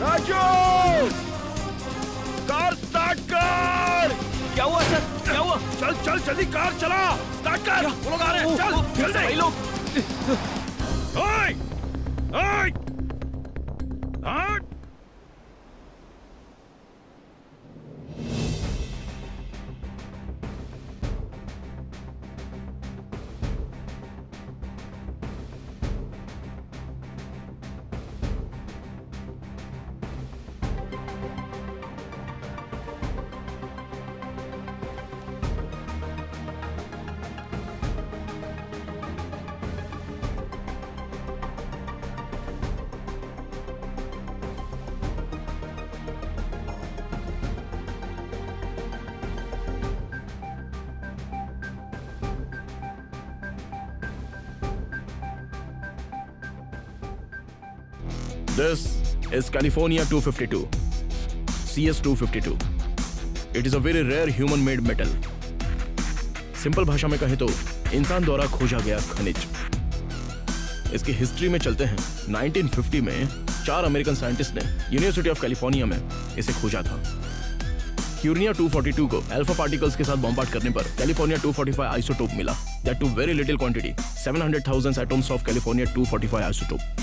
Raju, car start कर। क्या हुआ सर? क्या हुआ? चल चल जल्दी कार चला, स्टार्ट कर। वो लोग आ रहे हैं, चल जल्दी। भाई लोग ओए, ओए, हट। This is California 252, CS 252. It is a very rare human-made metal. Simple भाषा में कहें तो इंसान द्वारा खोजा गया खनिज। इसकी हिस्ट्री में चलते हैं। 1950 में 4 अमेरिकन साइंटिस्ट ने यूनिवर्सिटी ऑफ कैलिफोर्निया में इसे खोजा था। क्यूर्निया 242 को अल्फा पार्टिकल्स के साथ बॉम्बार्ड करने पर कैलिफोर्निया 245 आइसोटोप मिला। That too very little quantity, 700,000 atoms of California 245 isotope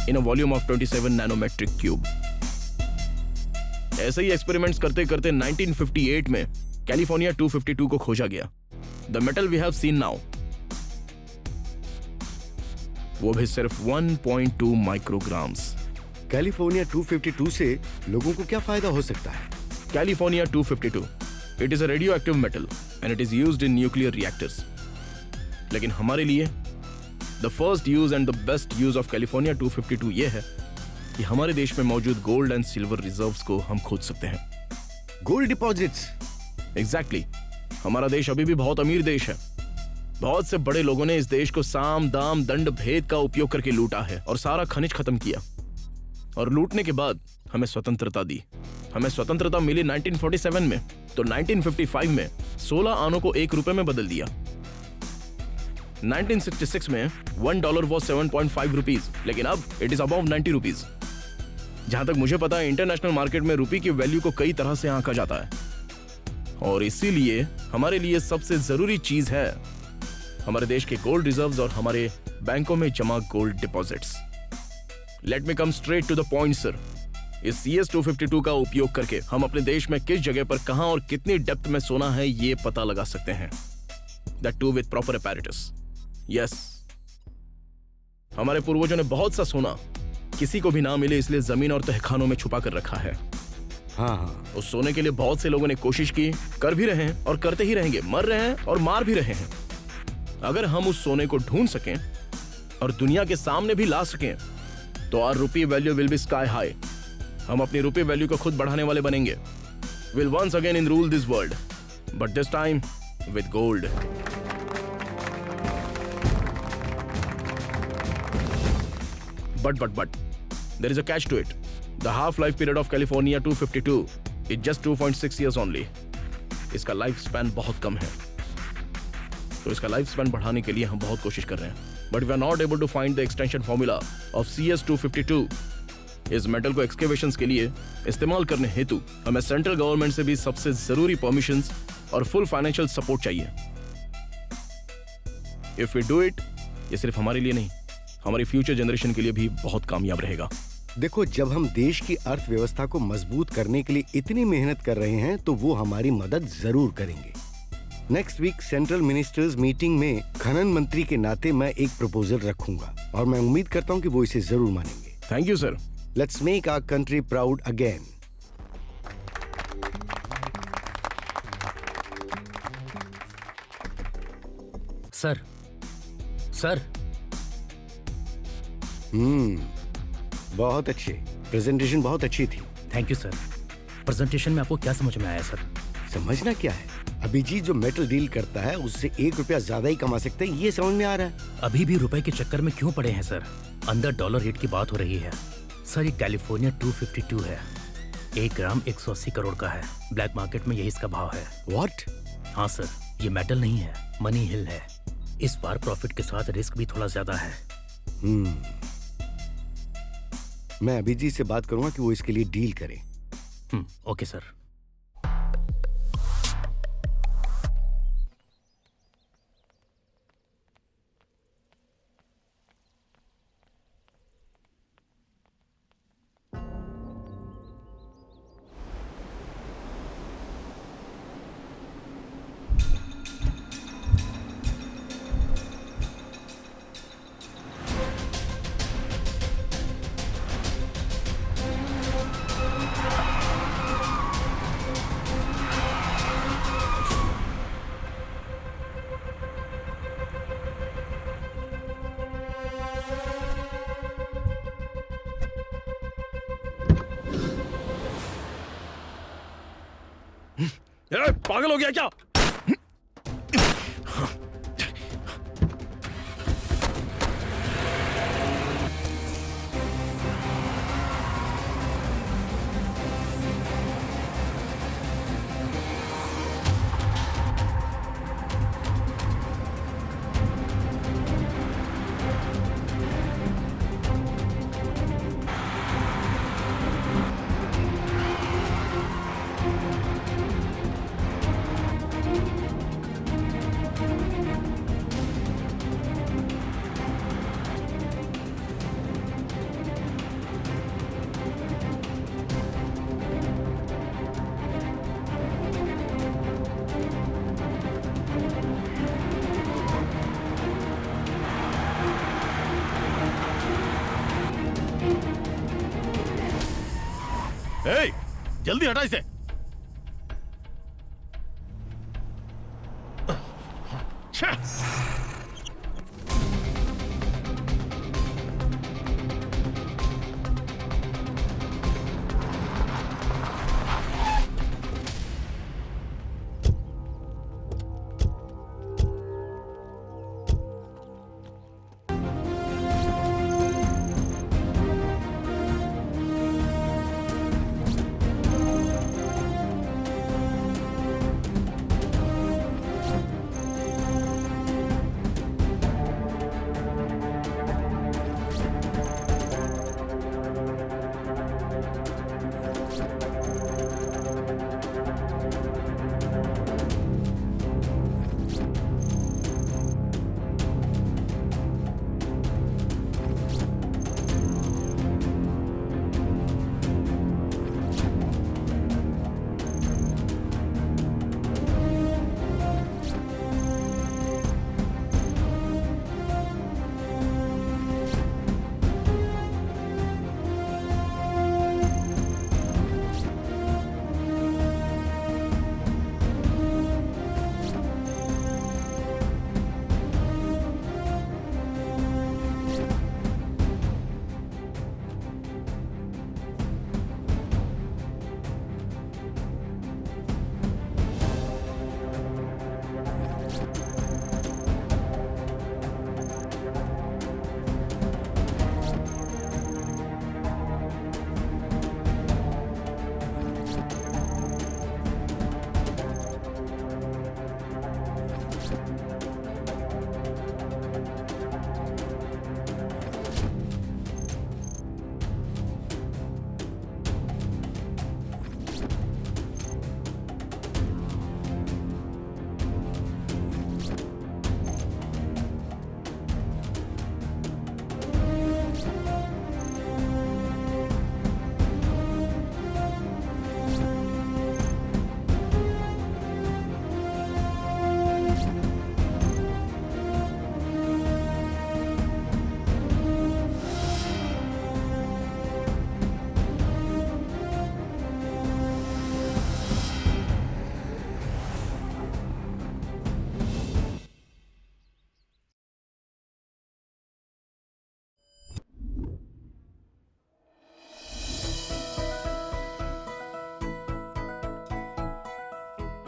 in a volume of 27 nanometric cube. ऐसे ही एक्सपेरिमेंट्स करते करते 1958 में कैलिफोर्निया 252 को खोजा गया। The metal we have seen now, वो भी सिर्फ 1.2 माइक्रोग्राम्स। कैलिफोर्निया 252 से लोगों को क्या फायदा हो सकता है? California 252, it is a radioactive metal and it is used in nuclear reactors. लेकिन हमारे लिए The first use and the best use of California 252 ये है कि हमारे देश में मौजूद गोल्ड एंड सिल्वर रिजर्व्स को हम खोज सकते हैं। Gold deposits? एग्जैक्टली। हमारा देश अभी भी बहुत अमीर देश है। बहुत से बड़े लोगों ने इस देश को साम दाम दंड भेद का उपयोग करके लूटा है और सारा खनिज खत्म किया। और लूटने के बाद हमें स्वतंत्रता दी। हमें स्वतंत्रता मिली 1947 में, तो 1955 में 16 आनों को 1 रुपए में बदल दिया। 1966 में $1 was 7.5 रुपीज, लेकिन अब इट इज अबव 90 रुपीज। जहां तक मुझे पता है इंटरनेशनल मार्केट में रुपये की वैल्यू को कई तरह से आंका जाता है, और इसीलिए हमारे लिए सबसे जरूरी चीज है हमारे देश के गोल्ड रिजर्व्स और हमारे बैंकों में जमा gold deposits. Let me come straight to the point sir. इस CS 252 का उपयोग करके हम अपने देश में किस जगह पर कहां और कितनी डेप्थ में सोना है ये पता लगा सकते हैं। That too with proper apparatus. Yes. हमारे पूर्वजों ने बहुत सा सोना किसी को भी ना मिले इसलिए जमीन और तहखानों में छुपा कर रखा है। हाँ। उस सोने के लिए बहुत से लोगों ने कोशिश की, कर भी रहे हैं और करते ही रहेंगे, मर रहे हैं और मार भी रहे हैं। अगर हम उस सोने को ढूंढ सकें और दुनिया के सामने भी ला सकें तो our rupee value will be sky high. हम अपनी रुपी वैल्यू को खुद बढ़ाने वाले बनेंगे। Will once again in rule this world, but this time with gold. But there is a catch to it. The half-life period of California 252 is just 2.6 years only. इसका life span बहुत कम है, तो इसका लाइफ स्पैन बढ़ाने के लिए हम बहुत कोशिश कर रहे हैं। But we are not able to find the extension formula of CS 252. इस मेटल को एक्सकेवेशंस के लिए इस्तेमाल करने हेतु हमें सेंट्रल गवर्नमेंट से भी सबसे जरूरी परमिशंस और फुल फाइनेंशियल सपोर्ट चाहिए। If we do it, ये सिर्फ हमारे लिए नहीं, हमारी फ्यूचर जनरेशन के लिए भी बहुत कामयाब रहेगा। देखो, जब हम देश की अर्थव्यवस्था को मजबूत करने के लिए इतनी मेहनत कर रहे हैं तो वो हमारी मदद जरूर करेंगे। Next week central ministers meeting में खनन मंत्री के नाते मैं एक प्रपोजल रखूंगा और मैं उम्मीद करता हूं कि वो इसे जरूर मानेंगे। Thank you sir. Let's make our country proud again. Sir, sir. बहुत अच्छे। प्रेजेंटेशन बहुत अच्छी थी। Thank you sir. प्रेजेंटेशन में आपको क्या समझ में आया सर? समझना क्या है, अभिजीत जो मेटल डील करता है उससे 1 रुपया ज्यादा ही कमा सकते हैं, ये समझ में आ रहा है। अभी भी रुपए के चक्कर में क्यों पड़े हैं सर? अंदर डॉलर रेट की बात हो रही है सर। ये कैलिफोर्निया 252 है, 1 ग्राम 180 करोड़ का है। ब्लैक मार्केट में यही इसका भाव है। व्हाट? हाँ सर, ये मेटल नहीं है, मनी हिल है। इस बार प्रॉफिट के साथ रिस्क भी थोड़ा ज्यादा है। मैं अभिजीत से बात करूंगा कि वो इसके लिए डील करे। Okay sir. पागल हो गया क्या? जल्दी हटा इसे।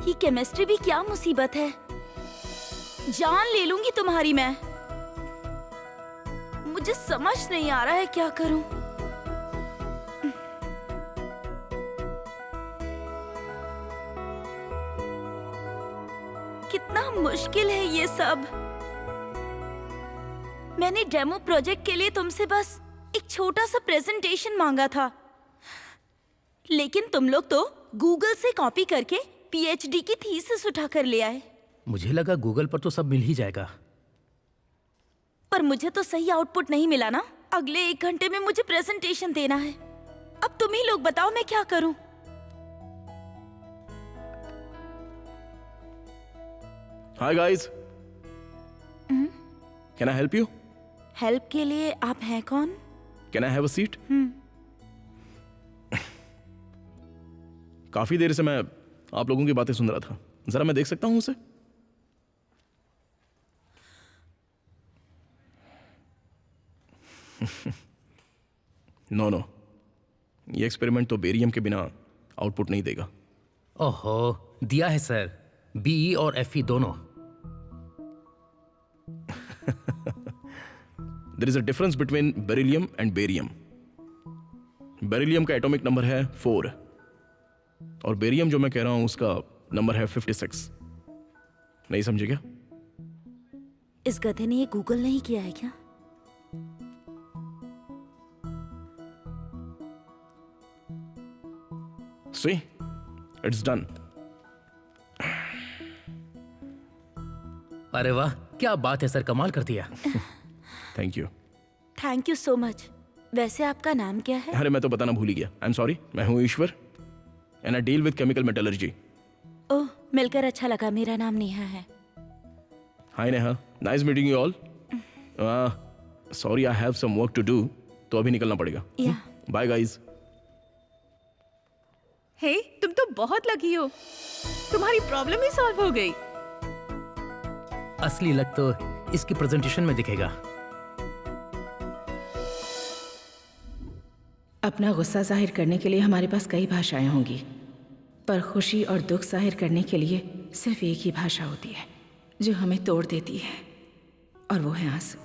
ये केमिस्ट्री भी क्या मुसीबत है। जान ले लूंगी तुम्हारी मैं। मुझे समझ नहीं आ रहा है क्या करूं। कितना मुश्किल है ये सब। मैंने डेमो प्रोजेक्ट के लिए तुमसे बस एक छोटा सा प्रेजेंटेशन मांगा था, लेकिन तुम लोग तो गूगल से कॉपी करके पीएचडी की थीसिस उठा कर ले आए। मुझे लगा गूगल पर तो सब मिल ही जाएगा। पर मुझे तो सही आउटपुट नहीं मिला ना। अगले 1 घंटे में मुझे प्रेजेंटेशन देना है। अब तुम ही लोग बताओ मैं क्या करूं। Hi guys, can I help you? Help के लिए आप हैं कौन? Can I have a seat? काफी देर से मैं आप लोगों की बातें सुन रहा था, जरा मैं देख सकता हूं उसे? नो, ये एक्सपेरिमेंट तो बेरियम के बिना आउटपुट नहीं देगा। ओहो, दिया है सर, बीई और एफई दोनों। There is a difference between beryllium and barium. Beryllium का एटॉमिक नंबर है 4 और बेरियम जो मैं कह रहा हूं उसका नंबर है 56। नहीं समझे क्या? इस गधे ने ये गूगल नहीं किया है क्या? See, it's done. अरे वाह, क्या बात है सर, कमाल कर दिया। Thank you. Thank you so much. वैसे आपका नाम क्या है? अरे मैं तो बताना भूल ही गया। I am sorry. मैं हूं Ishwar and I deal with chemical metallurgy. ओह, मिलकर अच्छा लगा। मेरा नाम नेहा है। Hi Neha, nice meeting you all. Sorry, I have some work to do, तो अभी निकलना पड़ेगा। Bye guys. हे, तुम तो बहुत लकी हो, तुम्हारी प्रॉब्लम ही सॉल्व हो गई। असली लक तो इसकी प्रेजेंटेशन में दिखेगा। अपना गुस्सा जाहिर करने के लिए हमारे पास कई भाषाएं होंगी, पर खुशी और दुख जाहिर करने के लिए सिर्फ एक ही भाषा होती है जो हमें तोड़ देती है, और वो है आंसू।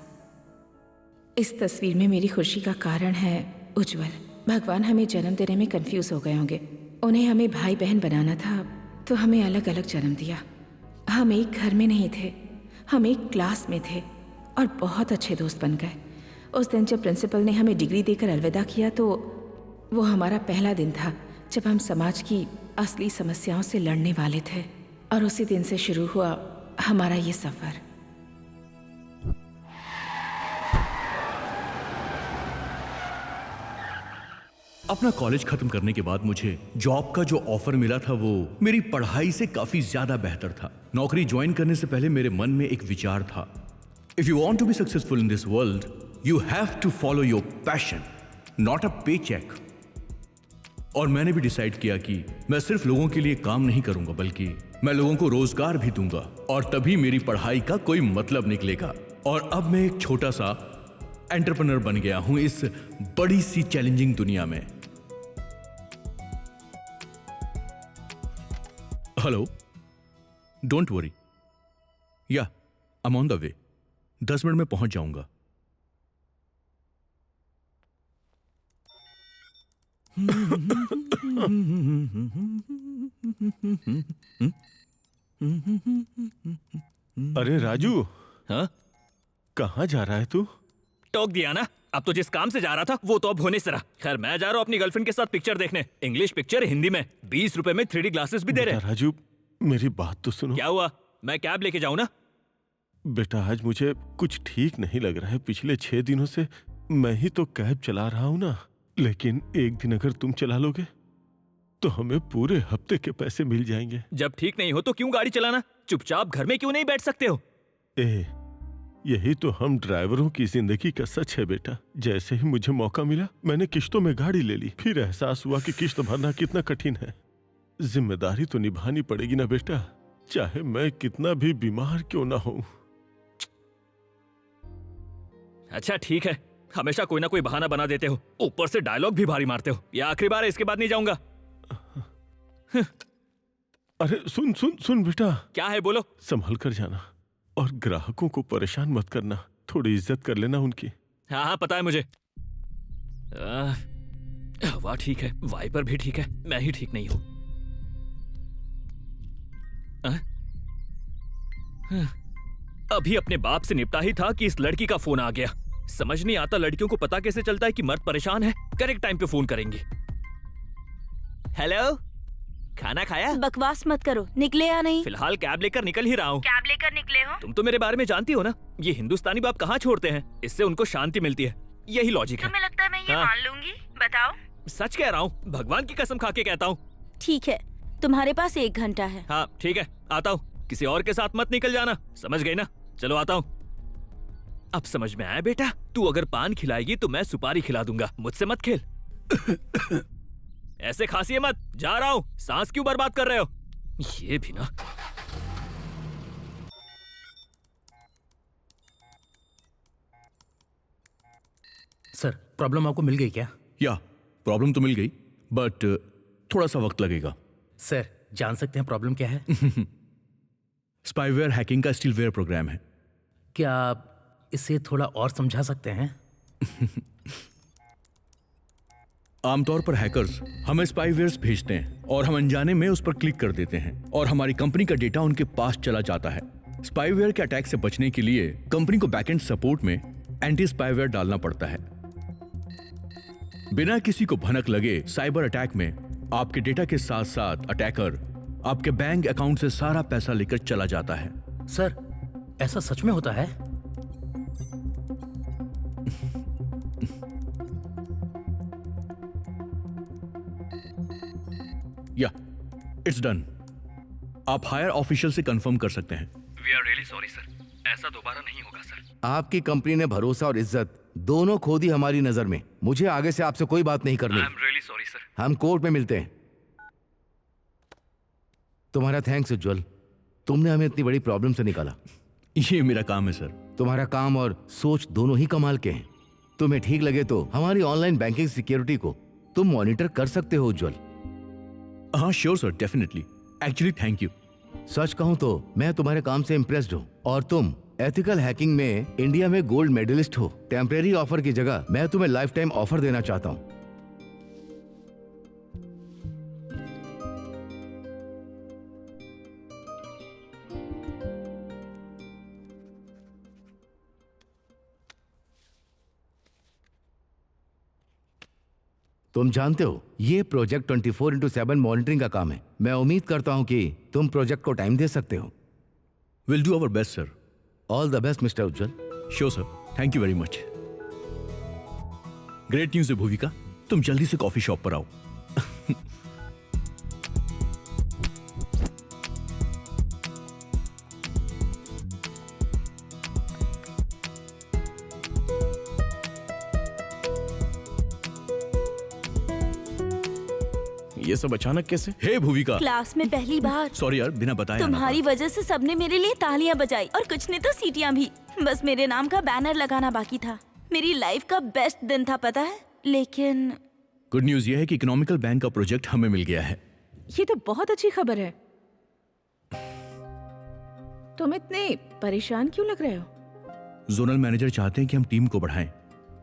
इस तस्वीर में मेरी खुशी का कारण है उज्जवल। भगवान हमें जन्म देने में कंफ्यूज हो गए होंगे। उन्हें हमें भाई बहन बनाना था, तो हमें अलग अलग जन्म दिया। हम एक घर में नहीं थे, हम एक क्लास में थे और बहुत अच्छे दोस्त बन गए। उस दिन जब प्रिंसिपल ने हमें डिग्री देकर अलविदा किया, तो वो हमारा पहला दिन था जब हम समाज की असली समस्याओं से लड़ने वाले थे, और उसी दिन से शुरू हुआ हमारा ये सफर। अपना कॉलेज खत्म करने के बाद मुझे जॉब का जो ऑफर मिला था वो मेरी पढ़ाई से काफी ज्यादा बेहतर था। नौकरी ज्वाइन करने से पहले मेरे मन में एक विचार था, if you want to be successful in this world you have to follow your passion, not a pay cheque. और मैंने भी डिसाइड किया कि मैं सिर्फ लोगों के लिए काम नहीं करूंगा, बल्कि मैं लोगों को रोजगार भी दूंगा, और तभी मेरी पढ़ाई का कोई मतलब निकलेगा। और अब मैं एक छोटा सा एंटरप्रेन्योर बन गया हूं इस बड़ी सी चैलेंजिंग दुनिया में। हेलो, डोंट वरी, या I am on the way. 10 minute में पहुंच जाऊंगा। अरे राजू, हाँ? कहाँ जा रहा है तू? टोक दिया ना, अब तो जिस काम से जा रहा था वो तो अब होने से रहा। खैर, मैं जा रहा हूँ अपनी गर्लफ्रेंड के साथ पिक्चर देखने। इंग्लिश पिक्चर, हिंदी में। 20 रुपए में 3D ग्लासेस भी दे रहे हैं। राजू, मेरी बात तो सुनो। क्या हुआ? मैं कैब लेके जाऊँ ना? बेटा, आज मुझे कुछ ठीक नहीं लग रहा है। पिछले 6 दिनों से मैं ही तो कैब चला रहा हूँ ना, लेकिन एक दिन अगर तुम चला लोगे तो हमें पूरे हफ्ते के पैसे मिल जाएंगे। जब ठीक नहीं हो तो क्यों गाड़ी चलाना? चुपचाप घर में क्यों नहीं बैठ सकते हो? यही तो हम ड्राइवरों की जिंदगी का सच है बेटा। जैसे ही मुझे मौका मिला मैंने किश्तों में गाड़ी ले ली, फिर एहसास हुआ कि किश्त भरना कितना कठिन है। जिम्मेदारी तो निभानी पड़ेगी ना बेटा, चाहे मैं कितना भी बीमार क्यों ना हूं। अच्छा ठीक है, हमेशा कोई ना कोई बहाना बना देते हो, ऊपर से डायलॉग भी भारी मारते हो। ये आखिरी बार है, इसके बाद नहीं जाऊंगा। अरे सुन सुन सुन बेटा। क्या है, बोलो। संभल कर जाना और ग्राहकों को परेशान मत करना, थोड़ी इज्जत कर लेना उनकी। हाँ हाँ, पता है मुझे। हवा ठीक है, वाइपर भी ठीक है, मैं ही ठीक नहीं हूं। अभी अपने बाप से निपटा ही था कि इस लड़की का फोन आ गया। समझ नहीं आता लड़कियों को पता कैसे चलता है कि मर्द परेशान है। करेक्ट टाइम पे फोन करेंगी। हेलो, खाना खाया? बकवास मत करो, निकले या नहीं? फिलहाल कैब लेकर निकल ही रहा हूँ। कैब लेकर निकले हो? तुम तो मेरे बारे में जानती हो ना, ये हिंदुस्तानी बाप कहाँ छोड़ते हैं, इससे उनको शांति मिलती है। यही लॉजिक है। तुम्हें लगता है मैं ये हाँ। मान लूंगी? बताओ। सच कह रहा हूँ, भगवान की कसम खा के कहता हूँ। ठीक है, तुम्हारे पास 1 घंटा है। हाँ ठीक है, आता हूँ। किसी और के साथ मत निकल जाना, समझ गई ना? चलो आता हूँ। अब समझ में आया बेटा, तू अगर पान खिलाएगी तो मैं सुपारी खिला दूंगा। मुझसे मत खेल। ऐसे खांसिए मत, जा रहा हूँ। सांस क्यों बर्बाद कर रहे हो? ये भी ना। सर, प्रॉब्लम आपको मिल गई क्या? या प्रॉब्लम तो मिल गई, बट थोड़ा सा वक्त लगेगा। सर, जान सकते हैं प्रॉब्लम क्या है? स्पाईवेयर हैकिंग का स्टीलवेयर प्रोग्राम है। क्या आप इसे थोड़ा और समझा सकते हैं? आमतौर पर हैकर्स हमें स्पाईवेयर्स भेजते हैं और हम अनजाने में उस पर क्लिक कर देते हैं और हमारी कंपनी का डेटा उनके पास चला जाता है। स्पाईवेयर के अटैक से बचने के लिए कंपनी को बैकएंड सपोर्ट में एंटी स्पाईवेयर डालना पड़ता है। बिना किसी को भनक लगे साइबर अटैक में आपके डेटा के साथ साथ अटैकर आपके बैंक अकाउंट से सारा पैसा लेकर चला जाता है। सर, ऐसा सच में होता है? या इट्स डन। आप हायर ऑफिशियल से कंफर्म कर सकते हैं। We are really sorry sir, ऐसा दोबारा नहीं होगा सर। आपकी कंपनी ने भरोसा और इज्जत दोनों खो दी हमारी नजर में। मुझे आगे से आपसे कोई बात नहीं करनी। I am really sorry sir. हम कोर्ट में मिलते हैं। तुम्हारा थैंक्स उज्जवल, तुमने हमें इतनी बड़ी प्रॉब्लम से निकाला। ये मेरा काम है सर। तुम्हारा काम और सोच दोनों ही कमाल के हैं। तुम्हें ठीक लगे तो हमारी ऑनलाइन बैंकिंग सिक्योरिटी को तुम मॉनिटर कर सकते हो उज्जवल। हाँ sure sir, definitely. Actually thank you. सच कहूं तो मैं तुम्हारे काम से इम्प्रेस्ड हूं और तुम एथिकल हैकिंग में इंडिया में गोल्ड मेडलिस्ट हो। टेम्परेरी ऑफर की जगह मैं तुम्हें लाइफ टाइम ऑफर देना चाहता हूं। तुम जानते हो ये प्रोजेक्ट 24/7 मॉनिटरिंग का काम है। मैं उम्मीद करता हूं कि तुम प्रोजेक्ट को टाइम दे सकते हो। Will do our best sir. All the best mister Ujjwal. Sure sir, thank you very much. Great news है भूविका, तुम जल्दी से कॉफी शॉप पर आओ। ये सब अचानक कैसे? हे भूविका। क्लास में पहली बार। सॉरी यार, बिना बताए आना तुम्हारी वजह से सबने मेरे लिए तालियां बजाई और कुछ ने तो सीटियां भी। बस मेरे नाम का बैनर लगाना बाकी था। मेरी लाइफ का बेस्ट दिन था, पता है। लेकिन गुड न्यूज ये है कि इकोनॉमिकल बैंक का प्रोजेक्ट हमें मिल गया है। ये तो बहुत अच्छी खबर है। तुम इतने परेशान क्यों लग रहे हो? जोनल मैनेजर चाहते हैं कि हम टीम को बढ़ाएं,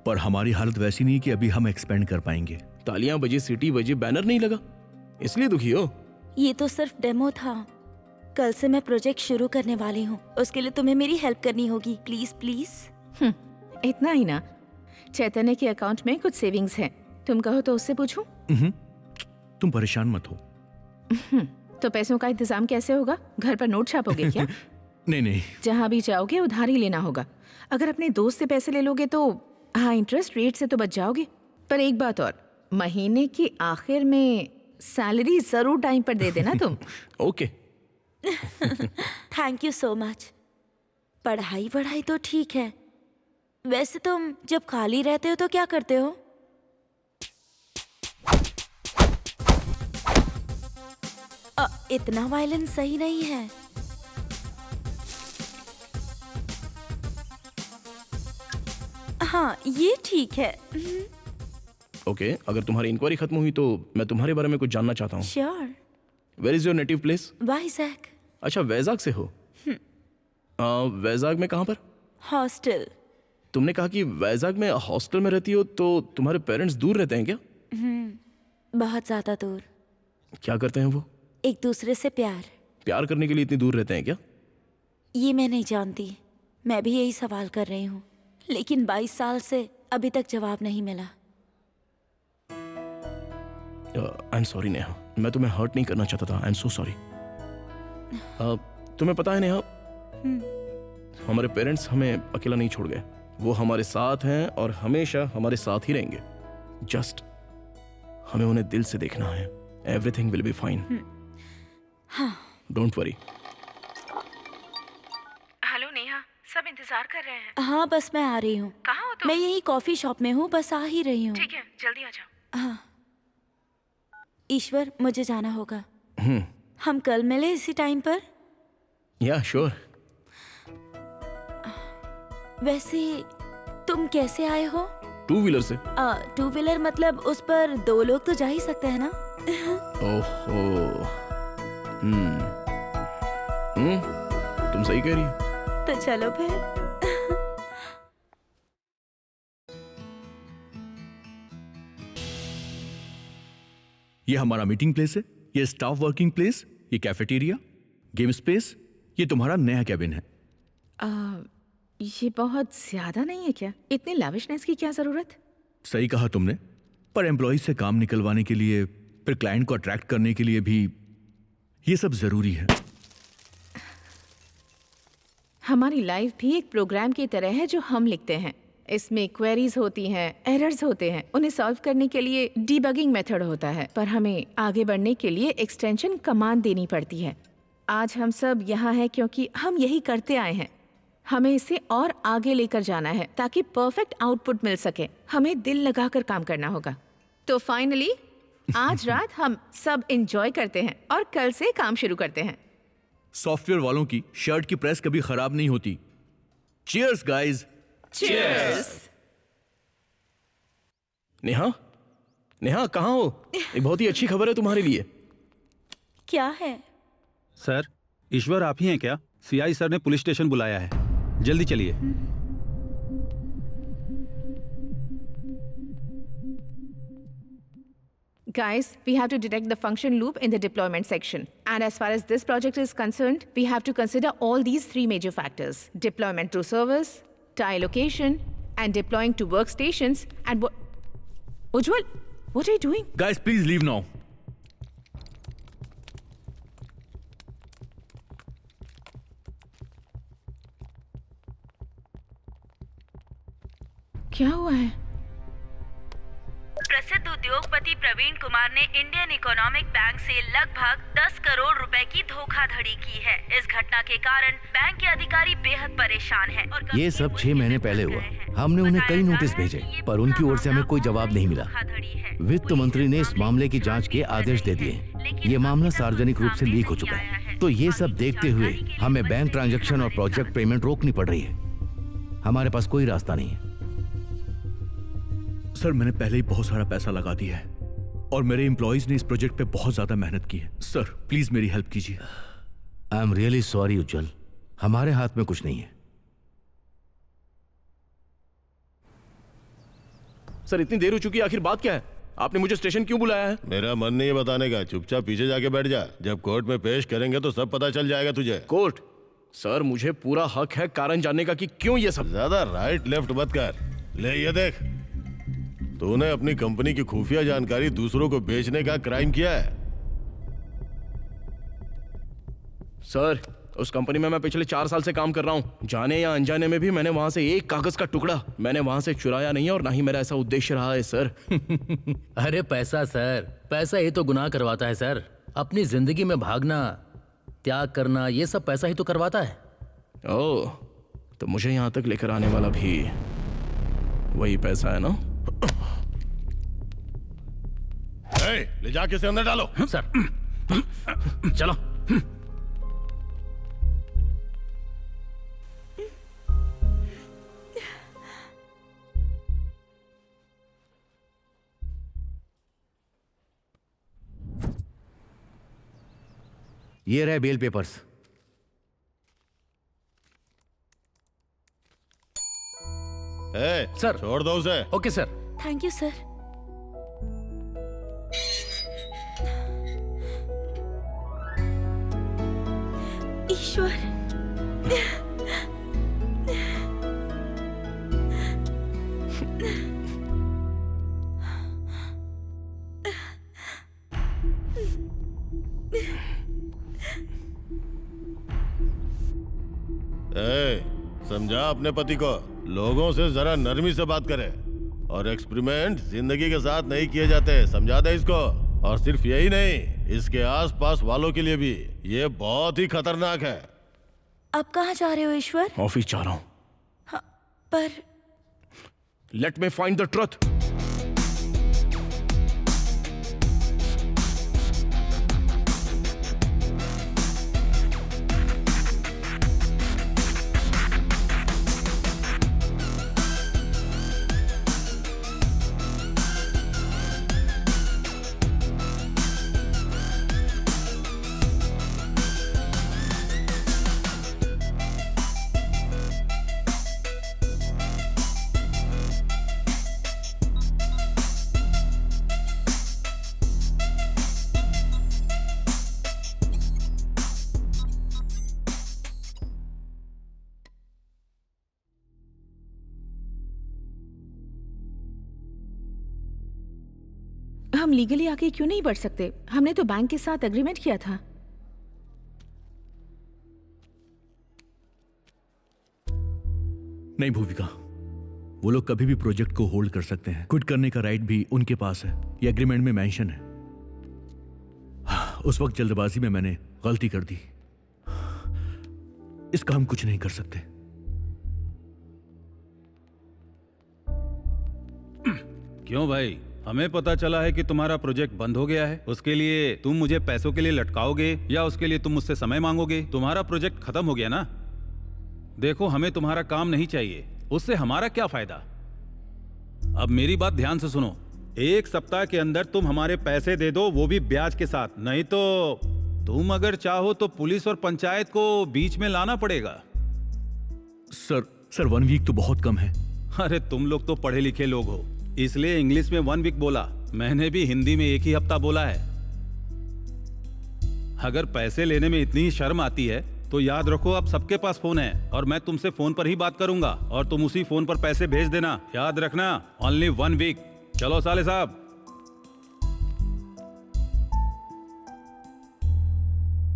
पर हमारी हालत वैसी नहीं कि अभी हम एक्सपेंड कर पाएंगे। तालियां बजी, सीटी बजी, बैनर नहीं लगा, इसलिए दुखी हो? ये तो सिर्फ डेमो था। कल से मैं प्रोजेक्ट शुरू करने वाली हूँ। उसके लिए तुम्हें मेरी हेल्प करनी होगी। Please please. इतना ही ना, चैतन्य के अकाउंट में कुछ सेविंग्स हैं। तुम कहो तो उससे पूछूं? तुम परेशान मत हो। तो पैसों का इंतजाम कैसे होगा? घर पर नोट छापोगे क्या? नहीं नहीं, जहाँ भी जाओगे उधार ही लेना होगा। अगर अपने दोस्त से पैसे ले लोगे तो हाँ, इंटरेस्ट रेट से तो बच जाओगे। पर एक बात और, महीने के आखिर में सैलरी जरूर टाइम पर दे देना तुम। Okay. Thank you so much. पढ़ाई वढ़ाई तो ठीक है। वैसे तुम जब खाली रहते हो तो क्या करते हो? इतना वायलेंस सही नहीं है। हाँ, ये ठीक है। ओके, अगर तुम्हारी इंक्वायरी खत्म हुई तो मैं तुम्हारे बारे में कुछ जानना चाहता हूँ। Sure. Where is your native place? Vizag. अच्छा, वैजाग से हो? वैजाग में कहाँ पर? हॉस्टल। तुमने कहा कि वैजाग में हॉस्टल में रहती हो, तो तुम्हारे पेरेंट्स दूर रहते हैं क्या? बहुत ज्यादा दूर। क्या करते हैं वो? एक दूसरे से प्यार। प्यार करने के लिए इतनी दूर रहते हैं क्या? ये मैं नहीं जानती। मैं भी यही सवाल कर रही हूँ, लेकिन 22 साल से अभी तक जवाब नहीं मिला। आई एम सॉरी नेहा, मैं तुम्हें हर्ट नहीं करना चाहता था। I am so sorry. तुम्हें पता है नेहा, हमारे पेरेंट्स हमें अकेला नहीं छोड़ गए। वो हमारे साथ हैं और हमेशा हमारे साथ ही रहेंगे। जस्ट हमें उन्हें दिल से देखना है। Everything will be fine. हाँ। Don't worry. हेलो नेहा, सब इंतजार कर रहे हैं। हाँ, बस मैं आ रही हूँ। कहाँ हो तुम? मैं यही कॉफी शॉप में हूँ, बस आ ही रही हूँ। ठीक है, जल्दी आ जाओ। हाँ। ईश्वर, मुझे जाना होगा। हम कल मिले इसी टाइम पर। या श्योर। वैसे तुम कैसे आए हो? 2 व्हीलर से। 2 व्हीलर मतलब उस पर 2 लोग तो जा ही सकते हैं ना? ओहो। तुम सही कह रही हो। तो चलो फिर। ये हमारा मीटिंग प्लेस है, ये स्टाफ वर्किंग प्लेस, ये कैफेटेरिया, गेम स्पेस, ये तुम्हारा नया कैबिन है। ये बहुत ज्यादा नहीं है क्या? इतनी लाविशनेस की क्या जरूरत? सही कहा तुमने, पर एम्प्लॉय से काम निकलवाने के लिए, फिर क्लाइंट को अट्रैक्ट करने के लिए भी ये सब जरूरी है। हमारी लाइफ भी एक प्रोग्राम की तरह है जो हम लिखते हैं। इसमें क्वेरीज होती हैं, एरर्स होते हैं, उन्हें सॉल्व करने के लिए डीबगिंग मेथड होता है, पर हमें आगे बढ़ने के लिए एक्सटेंशन कमांड देनी पड़ती है। आज हम सब यहाँ हैं क्योंकि हम यही करते आए हैं। हमें इसे और आगे लेकर जाना है ताकि परफेक्ट आउटपुट मिल सके। हमें दिल लगाकर काम करना होगा। तो फाइनली आज रात हम सब एंजॉय करते हैं और कल से काम शुरू करते हैं। सॉफ्टवेयर वालों की शर्ट की प्रेस कभी खराब नहीं होती। Cheers guys. Cheers. Neha, Neha कहाँ हो? एक बहुत ही अच्छी खबर है तुम्हारे लिए। क्या है? सर, ईश्वर आप ही हैं क्या? सीआई सर ने पुलिस स्टेशन बुलाया है, जल्दी चलिए। Guys, we have to detect the function loop in the deployment section. And as far as this project is concerned, we have to consider all these 3 major factors: deployment to servers, tile location, and deploying to workstations. And Ujjwal, what are you doing? Guys, please leave now. क्या हुआ है? प्रसिद्ध उद्योगपति प्रवीण कुमार ने Indian economic bank से लगभग 10 करोड़ रुपए की धोखाधड़ी की है। इस घटना के कारण बैंक के अधिकारी बेहद परेशान हैं और ये सब 6 महीने पहले हुआ। हमने उन्हें कई नोटिस भेजे, पर उनकी ओर से हमें कोई जवाब नहीं मिला। वित्त मंत्री ने इस मामले की जांच के आदेश दे दिए। ये मामला सार्वजनिक रूप से लीक हो चुका है, तो ये सब देखते हुए हमें बैंक ट्रांजैक्शन और प्रोजेक्ट पेमेंट रोकनी पड़ रही है। हमारे पास कोई रास्ता नहीं है। सर, मैंने पहले ही बहुत सारा पैसा लगा दिया है और मेरे एम्प्लॉइज ने इस प्रोजेक्ट पे बहुत ज्यादा मेहनत की है। सर, प्लीज मेरी हेल्प कीजिए। आई एम रियली सॉरी उज्जवल, हमारे हाथ में कुछ नहीं है। सर, इतनी देर हो चुकी है, आखिर बात क्या है? आपने मुझे स्टेशन क्यों बुलाया है? मेरा मन नहीं है बताने का, चुपचाप पीछे जाके बैठ जा। जब कोर्ट में पेश करेंगे तो सब पता चल जाएगा तुझे। कोर्ट? सर, मुझे पूरा हक है कारण जानने का कि क्यों ये सब। ज्यादा राइट लेफ्ट मत कर। ले ये देख, तूने अपनी कंपनी की खुफिया जानकारी दूसरों को बेचने का क्राइम किया है। सर, उस कंपनी में मैं पिछले 4 साल से काम कर रहा हूं। जाने या अनजाने में भी मैंने वहां से एक कागज का टुकड़ा मैंने वहां से चुराया नहीं है और ना ही मेरा ऐसा उद्देश्य रहा है सर। अरे पैसा सर, पैसा ही तो गुनाह करवाता है सर। अपनी जिंदगी में भागना, त्याग करना, ये सब पैसा ही तो करवाता है। ओह, तो मुझे यहाँ तक लेकर आने वाला भी वही पैसा है ना? ले जाके इसे अंदर डालो। सर चलो। ये रहे बेल पेपर्स। सर। छोड़ दो उसे। Okay sir. Thank you sir. Ishwar, समझा अपने पति को, लोगों से जरा नरमी से बात करे। और एक्सपेरिमेंट जिंदगी के साथ नहीं किए जाते, समझा दे इसको। और सिर्फ यही नहीं, इसके आसपास वालों के लिए भी ये बहुत ही खतरनाक है। आप कहाँ जा रहे हो ईश्वर? ऑफिस जा रहा हूँ। हाँ, पर let me find the truth. हम लीगली आगे क्यों नहीं बढ़ सकते? हमने तो बैंक के साथ एग्रीमेंट किया था। नहीं भूविका, वो लोग कभी भी प्रोजेक्ट को होल्ड कर सकते हैं। क्विट करने का राइट भी उनके पास है, ये एग्रीमेंट में मेंशन है। उस वक्त जल्दबाजी में मैंने गलती कर दी, इसका हम कुछ नहीं कर सकते। क्यों भाई, हमें पता चला है कि तुम्हारा प्रोजेक्ट बंद हो गया है। उसके लिए तुम मुझे पैसों के लिए लटकाओगे या उसके लिए तुम मुझसे समय मांगोगे? तुम्हारा प्रोजेक्ट खत्म हो गया ना। देखो, हमें तुम्हारा काम नहीं चाहिए, उससे हमारा क्या फायदा। अब मेरी बात ध्यान से सुनो, 1 सप्ताह के अंदर तुम हमारे पैसे दे दो, वो भी ब्याज के साथ। नहीं तो तुम अगर चाहो तो पुलिस और पंचायत को बीच में लाना पड़ेगा। सर 1 वीक तो बहुत कम है। अरे तुम लोग तो पढ़े लिखे लोग हो, इसलिए इंग्लिश में 1 वीक बोला। मैंने भी हिंदी में 1 ही हफ्ता बोला है। अगर पैसे लेने में इतनी ही शर्म आती है तो याद रखो, अब सबके पास फोन है और मैं तुमसे फोन पर ही बात करूंगा और तुम उसी फोन पर पैसे भेज देना। याद रखना, ओनली 1 वीक। चलो साले साहब।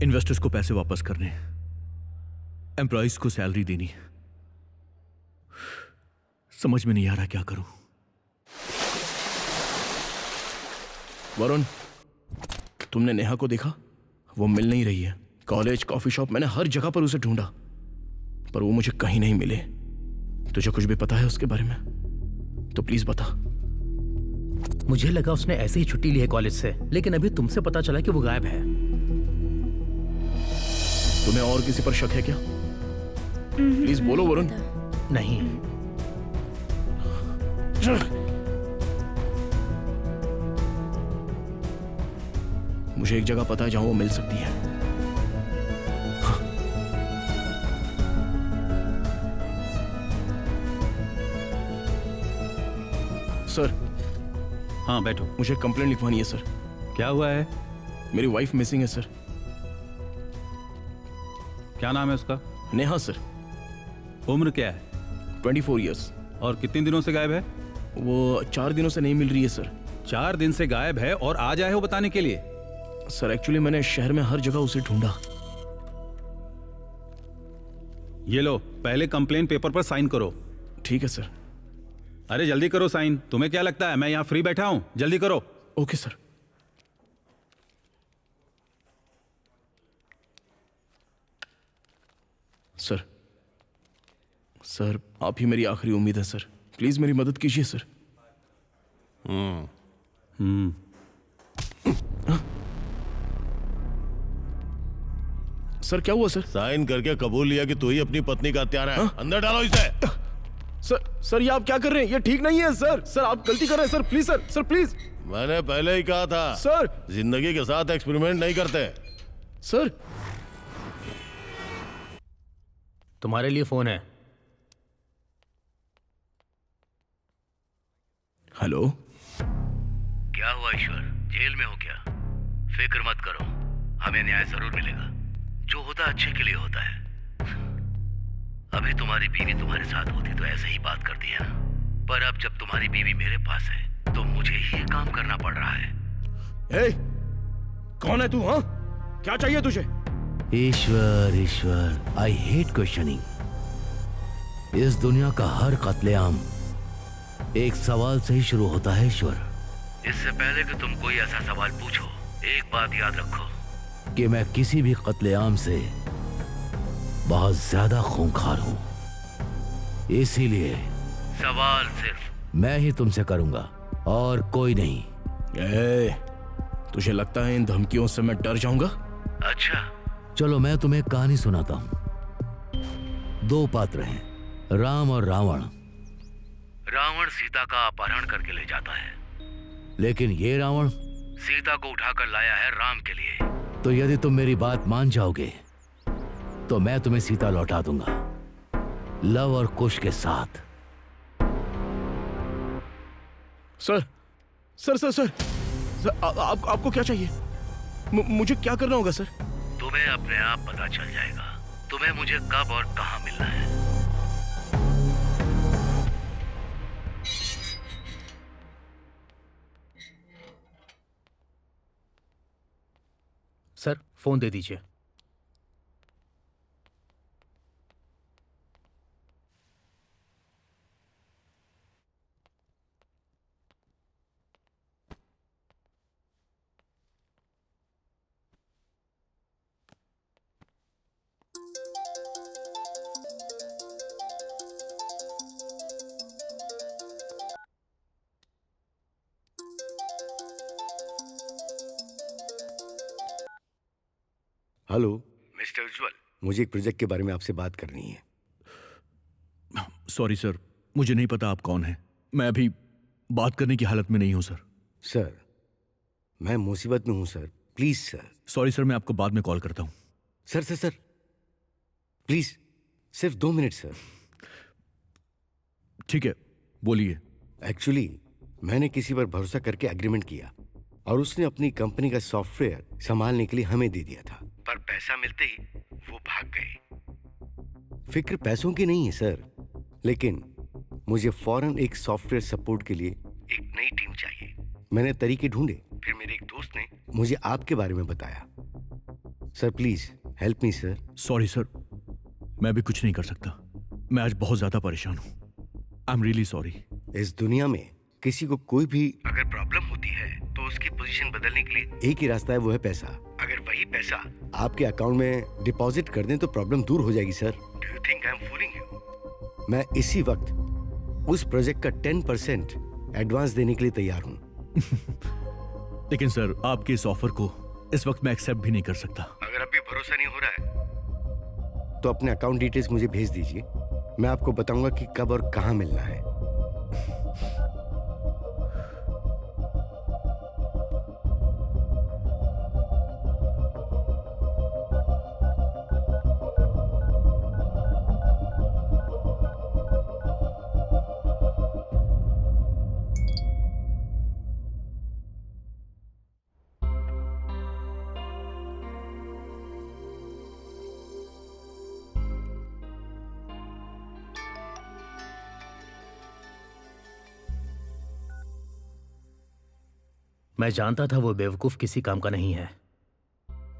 इन्वेस्टर्स को पैसे वापस करने, एम्प्लॉइज को सैलरी देनी, समझ में नहीं आ रहा क्या करूं। वरुण, तुमने नेहा को देखा? वो मिल नहीं रही है। कॉलेज, कॉफी शॉप, मैंने हर जगह पर उसे ढूंढा, पर वो मुझे कहीं नहीं मिले। तुझे कुछ भी पता है उसके बारे में तो प्लीज बता। मुझे लगा उसने ऐसे ही छुट्टी ली है कॉलेज से, लेकिन अभी तुमसे पता चला कि वो गायब है। तुम्हें और किसी पर शक है क्या? प्लीज बोलो वरुण। नहीं। मुझे एक जगह पता है जहां वो मिल सकती है। हाँ। सर। हाँ बैठो। मुझे कंप्लेंट लिखवानी है सर। क्या हुआ है? मेरी वाइफ मिसिंग है सर। क्या नाम है उसका? नेहा सर। उम्र क्या है? 24 इयर्स। और कितने दिनों से गायब है? वो 4 दिनों से नहीं मिल रही है सर। 4 दिन से गायब है और आज आए हो बताने के लिए? सर एक्चुअली मैंने शहर में हर जगह उसे ढूंढा। ये लो, पहले कंप्लेंट पेपर पर साइन करो। ठीक है सर। अरे जल्दी करो साइन। तुम्हें क्या लगता है मैं यहाँ फ्री बैठा हूँ? जल्दी करो। Okay sir. सर आप ही मेरी आखिरी उम्मीद है सर, प्लीज मेरी मदद कीजिए सर। सर क्या हुआ सर? साइन करके कबूल लिया कि तू ही अपनी पत्नी का हत्यारा है। अंदर डालो इसे। सर ये आप क्या कर रहे हैं? ये ठीक नहीं है सर। सर आप गलती कर रहे हैं sir. Please sir, sir please. मैंने पहले ही कहा था सर, जिंदगी के साथ एक्सपेरिमेंट नहीं करते। सर तुम्हारे लिए फोन है। हेलो। क्या हुआ ईश्वर, जेल में हो क्या? फिक्र मत करो, हमें न्याय जरूर मिलेगा। जो होता अच्छे के लिए होता है। अभी तुम्हारी बीवी तुम्हारे साथ होती तो ऐसे ही बात करती है ना। पर अब जब तुम्हारी बीवी मेरे पास है तो मुझे ही ये काम करना पड़ रहा है। ए, कौन है तू? हाँ, क्या चाहिए तुझे? ईश्वर ईश्वर, आई हेट क्वेश्चनिंग। इस दुनिया का हर कत्लेआम एक सवाल से ही शुरू होता है ईश्वर। इससे पहले कि तुम कोई ऐसा सवाल पूछो, एक बात याद रखो कि मैं किसी भी कत्लेआम से बहुत ज्यादा खूंखार हूं। इसीलिए सवाल सिर्फ मैं ही तुमसे करूंगा और कोई नहीं। तुझे लगता है इन धमकियों से मैं डर जाऊंगा? अच्छा, चलो मैं तुम्हें एक कहानी सुनाता हूं। दो पात्र हैं, राम और रावण। रावण सीता का अपहरण करके ले जाता है, लेकिन ये रावण सीता को उठाकर लाया है राम के लिए। तो यदि तुम मेरी बात मान जाओगे तो मैं तुम्हें सीता लौटा दूंगा, लव और कुश के साथ। Sir sir sir sir, sir आपको क्या चाहिए? मुझे क्या करना होगा सर? तुम्हें अपने आप पता चल जाएगा तुम्हें मुझे कब और कहां मिलना है। सर, फोन दे दीजिए। हेलो मिस्टर उज्जवल, मुझे एक प्रोजेक्ट के बारे में आपसे बात करनी है। सॉरी सर, मुझे नहीं पता आप कौन हैं। मैं अभी बात करने की हालत में नहीं हूं सर। सर, मैं मुसीबत में हूं sir, please sir. Sorry sir, मैं आपको बाद में कॉल करता हूं। सर सर सर, प्लीज सिर्फ 2 मिनट सर। ठीक है, बोलिए। एक्चुअली मैंने किसी पर भरोसा करके एग्रीमेंट किया और उसने अपनी कंपनी का सॉफ्टवेयर संभालने के लिए हमें दे दिया था, पर पैसा मिलते ही वो भाग गए। फिक्र पैसों की नहीं है सर, लेकिन मुझे फौरन एक सॉफ्टवेयर सपोर्ट के लिए एक नई टीम चाहिए। मैंने तरीके ढूंढे, फिर मेरे एक दोस्त ने मुझे आपके बारे में बताया। Sir please help me sir. Sorry sir, मैं भी कुछ नहीं कर सकता। मैं आज बहुत ज्यादा परेशान हूं। I am really sorry. इस दुनिया में किसी को कोई भी अगर प्रॉब्लम होती है तो उसकी पोजीशन बदलने के लिए एक ही रास्ता है, वो है पैसा। अगर वही पैसा आपके अकाउंट में डिपॉजिट कर दें तो प्रॉब्लम दूर हो जाएगी sir. Do you think I am fooling you? मैं इसी वक्त उस प्रोजेक्ट का 10% एडवांस देने के लिए तैयार हूं। लेकिन सर, आपके इस ऑफर को इस वक्त मैं एक्सेप्ट भी नहीं कर सकता। अगर अभी भरोसा नहीं हो रहा है तो अपने अकाउंट डिटेल्स मुझे भेज दीजिए, मैं आपको बताऊंगा कि कब और कहां मिलना है। मैं जानता था वो बेवकूफ़ किसी काम का नहीं है।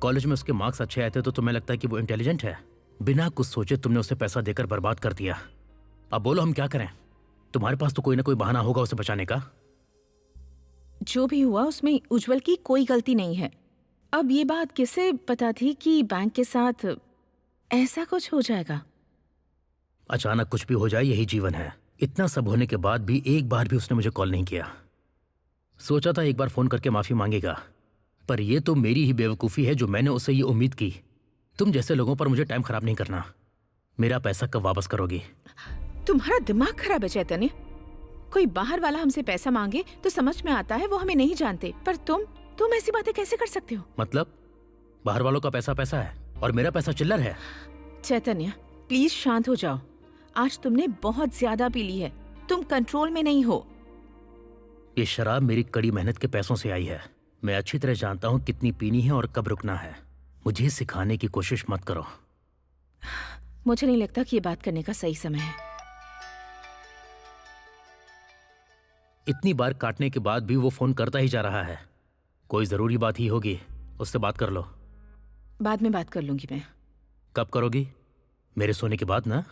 कॉलेज में उसके मार्क्स अच्छे आए थे तो तुम्हें लगता है कि वो इंटेलिजेंट है। बिना कुछ सोचे तुमने उसे पैसा देकर बर्बाद कर दिया। अब बोलो हम क्या करें? तुम्हारे पास तो कोई ना कोई बहाना होगा उसे बचाने का। जो भी हुआ उसमें उज्जवल की कोई गलती नहीं है। अब ये बात किसे पता थी कि बैंक के साथ ऐसा कुछ हो जाएगा? अचानक कुछ भी हो जाए, यही जीवन है। इतना सब होने के बाद भी एक बार भी उसने मुझे कॉल नहीं किया। सोचा था एक बार फोन करके माफी मांगेगा, पर यह तो मेरी ही बेवकूफ़ी है जो मैंने उससे ये उम्मीद की। तुम जैसे लोगों पर मुझे टाइम खराब नहीं करना। मेरा पैसा कब वापस करोगी? तुम्हारा दिमाग खराब है चैतन्य। कोई बाहर वाला हमसे पैसा मांगे तो समझ में आता है वो हमें नहीं जानते, पर तुम ऐसी बातें कैसे कर सकते हो? मतलब बाहर वालों का पैसा पैसा है और मेरा पैसा चिल्लर है। चैतन्य प्लीज शांत हो जाओ। आज तुमने बहुत ज्यादा पी ली है, तुम कंट्रोल में नहीं हो। ये शराब मेरी कड़ी मेहनत के पैसों से आई है। मैं अच्छी तरह जानता हूँ कितनी पीनी है और कब रुकना है। मुझे सिखाने की कोशिश मत करो। मुझे नहीं लगता कि ये बात करने का सही समय है। इतनी बार काटने के बाद भी वो फोन करता ही जा रहा है। कोई जरूरी बात ही होगी, उससे बात कर लो। बाद में बात कर लूंगी मैं। कब करोगी? मेरे सोने के बाद ना?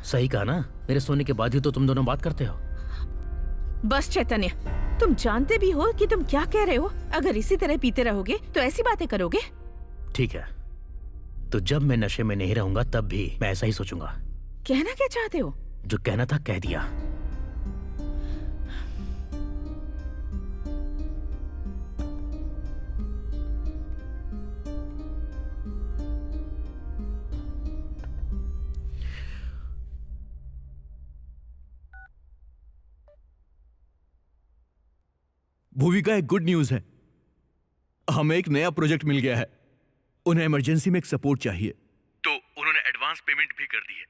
सही कहा ना, मेरे सोने के बाद ही तो तुम दोनों बात करते हो। बस चैतन्य, तुम जानते भी हो कि तुम क्या कह रहे हो। अगर इसी तरह पीते रहोगे तो ऐसी बातें करोगे। ठीक है, तो जब मैं नशे में नहीं रहूंगा तब भी मैं ऐसा ही सोचूंगा। कहना क्या चाहते हो? जो कहना था कह दिया। भूविका, एक गुड न्यूज है। हमें एक नया प्रोजेक्ट मिल गया है। उन्हें इमरजेंसी में एक सपोर्ट चाहिए, तो उन्होंने एडवांस पेमेंट भी कर दी है।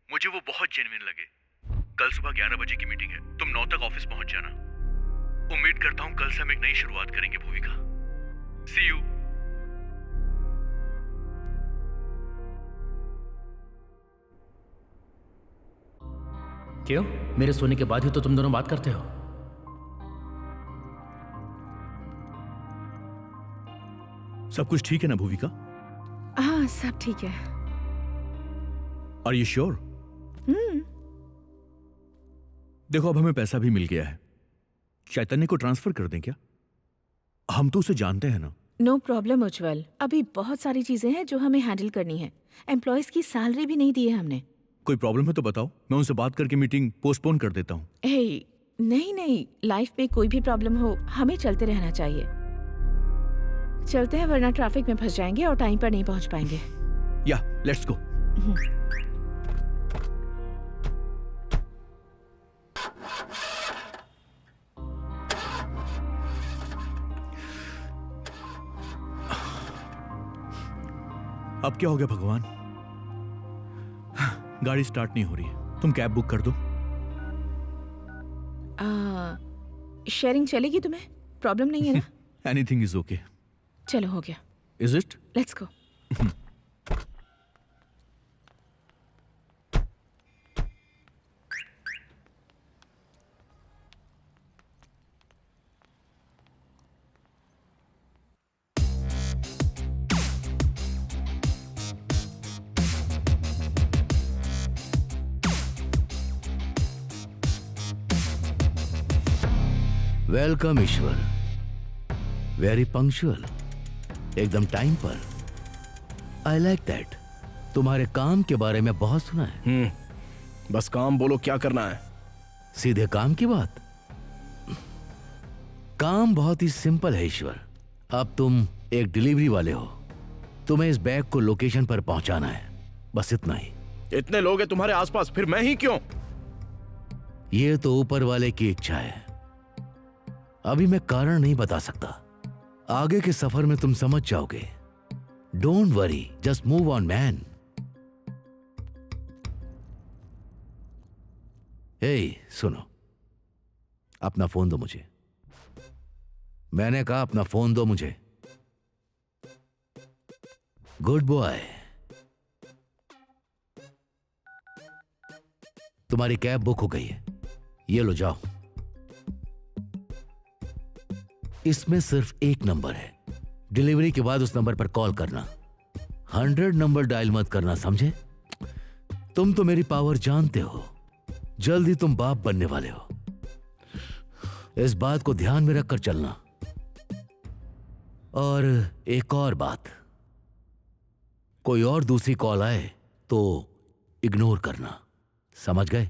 मुझे वो बहुत जेन्युइन लगे। कल सुबह 11 बजे की मीटिंग है, तुम 9 तक ऑफिस पहुंच जाना। उम्मीद करता हूं कल से हम एक नई शुरुआत करेंगे भूविका। सी यू। क्यों? मेरे सोने के बाद ही तो तुम दोनों बात करते हो। सब कुछ ठीक है ना भूविका? हाँ, सब ठीक है। Are you sure? देखो, अब हमें पैसा भी मिल गया है। चैतन्य को ट्रांसफर कर दें क्या? हम तो उसे जानते हैं ना। नो प्रॉब्लम उज्जवल, अभी बहुत सारी चीजें हैं जो हमें हैंडल करनी है। एम्प्लॉयज की सैलरी भी नहीं दी है हमने। कोई प्रॉब्लम है तो बताओ, मैं उनसे बात करके मीटिंग पोस्टपोन कर देता हूँ। हे, नहीं नहीं, लाइफ में कोई भी प्रॉब्लम हो हमें चलते रहना चाहिए। चलते हैं, वरना ट्रैफिक में फंस जाएंगे और टाइम पर नहीं पहुंच पाएंगे। या लेट्स गो। अब क्या हो गया भगवान? गाड़ी स्टार्ट नहीं हो रही है। तुम कैब बुक कर दो। शेयरिंग चलेगी तुम्हें? प्रॉब्लम नहीं है ना? Anything is okay. चलो, हो गया। Is it? Let's go. Welcome Ishwar, very punctual, एकदम टाइम पर। I like that. तुम्हारे काम के बारे में बहुत सुना है। बस काम बोलो, क्या करना है? सीधे काम की बात। काम बहुत ही सिंपल है ईश्वर। अब तुम एक डिलीवरी वाले हो। तुम्हें इस बैग को लोकेशन पर पहुंचाना है, बस इतना ही। इतने लोग हैं तुम्हारे आसपास, फिर मैं ही क्यों? ये तो ऊपर वाले की इच्छा है। अभी मैं कारण नहीं बता सकता। आगे के सफर में तुम समझ जाओगे। Don't worry, just move on man. हे सुनो, अपना फोन दो मुझे। मैंने कहा अपना फोन दो मुझे। Good boy. तुम्हारी कैब बुक हो गई है, ये लो जाओ। इसमें सिर्फ एक नंबर है। डिलीवरी के बाद उस नंबर पर कॉल करना। 100 नंबर डायल मत करना, समझे? तुम तो मेरी पावर जानते हो। जल्दी तुम बाप बनने वाले हो, इस बात को ध्यान में रखकर चलना। और एक और बात, कोई और दूसरी कॉल आए तो इग्नोर करना, समझ गए?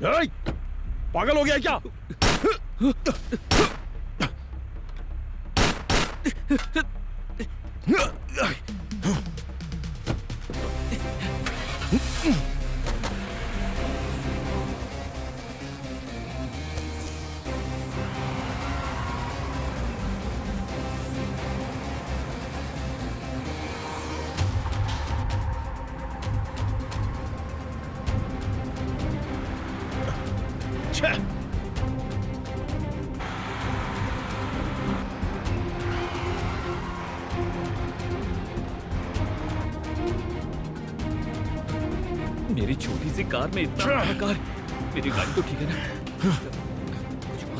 पागल हो गया क्या? मेरी छोटी सी कार में इतना बड़ा कार। मेरी गाड़ी तो ठीक है ना?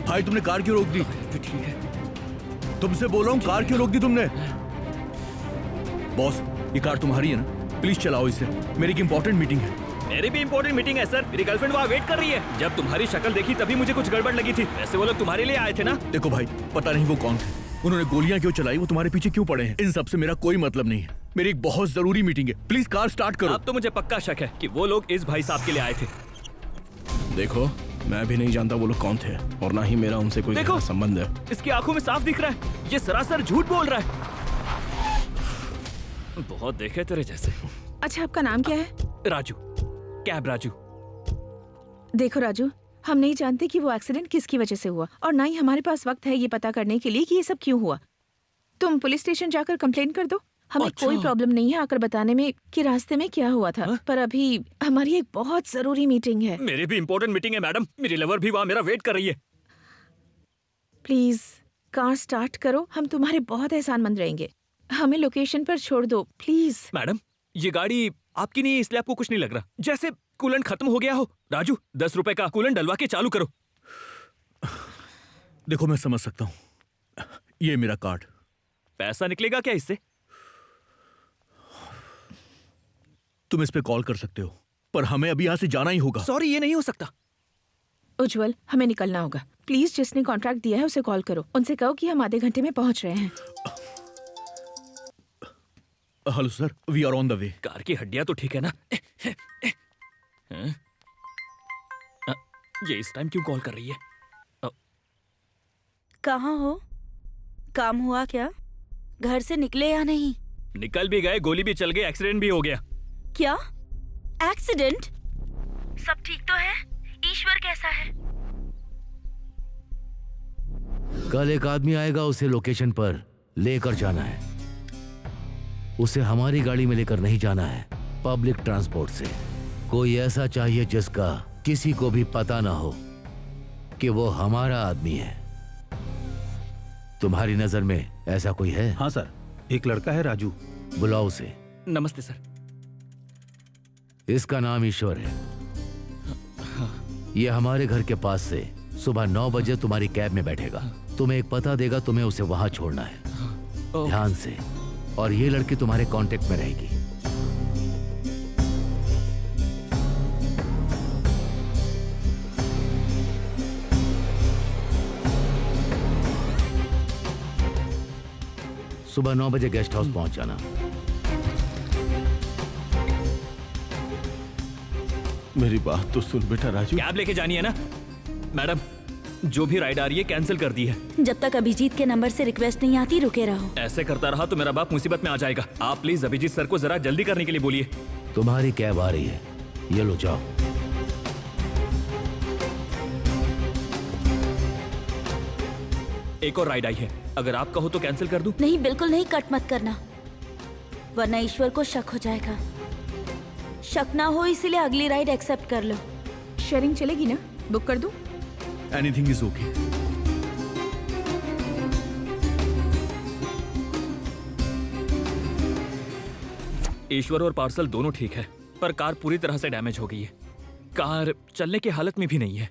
भाई तुमने कार क्यों रोक दी? तो ठीक है। तुमसे बोल रहा हूँ, कार क्यों रोक दी तुमने? बॉस, ये कार तुम्हारी है ना? प्लीज चलाओ इसे, मेरी एक इंपॉर्टेंट मीटिंग है। मेरी भी इंपॉर्टेंट मीटिंग है सर। मेरी गर्लफ्रेंड वहाँ वेट कर रही है। जब तुम्हारी शक्ल देखी तभी मुझे कुछ गड़बड़ लगी थी। वैसे वो लोग तुम्हारे लिए आए थे ना? देखो भाई, पता नहीं वो कौन थे, उन्होंने गोलियां क्यों चलाई, वो तुम्हारे पीछे क्यों पड़े हैं, इन सब से मेरा कोई मतलब नहीं है। मेरी एक बहुत जरूरी मीटिंग है, प्लीज कार स्टार्ट करो। अब तो मुझे पक्का शक है कि वो लोग इस भाई साहब के लिए आए थे। देखो, मैं भी नहीं जानता वो लोग कौन थे और ना ही मेरा उनसे कोई देखो, संबंध है। इसकी आंखों में साफ दिख रहा है, ये सरासर झूठ बोल रहा है। बहुत देखे तेरे जैसे। अच्छा, आपका नाम क्या है? राजू, कैब राजू। देखो राजू, हम नहीं जानते कि वो एक्सीडेंट किसकी वजह से हुआ और ना ही हमारे पास वक्त है ये पता करने के लिए कि ये सब क्यों हुआ। तुम पुलिस स्टेशन जाकर कंप्लेन कर दो। हमें कोई प्रॉब्लम नहीं है आकर बताने में कि रास्ते में क्या हुआ था। पर अभी हमारी एक बहुत जरूरी मीटिंग है। मेरी भी इंपॉर्टेंट मीटिंग है मैडम। मेरी लवर भी वहाँ मेरा वेट कर रही है। प्लीज कार स्टार्ट करो, हम तुम्हारे बहुत एहसानमंद रहेंगे। हमें लोकेशन पर छोड़ दो प्लीज। मैडम, ये गाड़ी आपकी नहीं है इसलिए आपको कुछ नहीं लग रहा। जैसे कूलेंट खत्म हो गया हो। राजू, 10 रुपए का कूलेंट डलवा के चालू करो। देखो, मैं समझ सकता हूँ, ये मेरा कार्ड। पैसा निकलेगा क्या इससे? तुम इस पे कॉल कर सकते हो, पर हमें अभी यहाँ से जाना ही होगा। सॉरी, ये नहीं हो सकता। उज्जवल, हमें निकलना होगा। प्लीज जिसने कॉन्ट्रैक्ट दिया है उसे कॉल करो, उनसे कहो कि हम आधे घंटे में पहुंच रहे हैं। Hello sir, we are on the way. Car की हड्डियां तो ठीक है ना? ये इस टाइम क्यों कॉल कर रही है? कहाँ हो? काम हुआ क्या? घर से निकले या नहीं? निकल भी गए, गोली भी चल गई, एक्सीडेंट भी हो गया। क्या एक्सीडेंट? सब ठीक तो है? ईश्वर कैसा है? कल एक आदमी आएगा, उसे लोकेशन पर लेकर जाना है। उसे हमारी गाड़ी में लेकर नहीं जाना है, पब्लिक ट्रांसपोर्ट से। कोई ऐसा चाहिए जिसका किसी को भी पता ना हो कि वो हमारा आदमी है। तुम्हारी नजर में ऐसा कोई है? हाँ सर, एक लड़का है राजू। बुलाओ उसे। नमस्ते सर। इसका नाम ईश्वर है। ये हमारे घर के पास से सुबह 9 बजे तुम्हारी कैब में बैठेगा। तुम्हें एक पता देगा, तुम्हें उसे वहां छोड़ना है। ध्यान से। और ये लड़की तुम्हारे कांटेक्ट में रहेगी। सुबह 9 बजे गेस्ट हाउस पहुंच जाना। मेरी बात तो सुन बेटा राजू। कैब लेके जानी है ना? मैडम, जो भी राइड आ रही है कैंसिल कर दी है। जब तक अभिजीत के नंबर से रिक्वेस्ट नहीं आती रुके रहो। ऐसे करता रहा तो मेरा बाप मुसीबत में आ जाएगा। आप प्लीज अभिजीत सर को जरा जल्दी करने के लिए बोलिए। तुम्हारी कैब आ रही है, ये लो जाओ। एक और राइड आई है, अगर आप कहो तो कैंसिल कर दूं? नहीं, बिल्कुल नहीं, कट मत करना, वरना ईश्वर को शक हो जाएगा। शक ना हो इसीलिए अगली राइड एक्सेप्ट कर लो। शेयरिंग चलेगी ना? बुक कर दूं? Anything is okay. ईश्वर और पार्सल दोनों ठीक है, पर कार पूरी तरह से डैमेज हो गई है। कार चलने की हालत में भी नहीं है।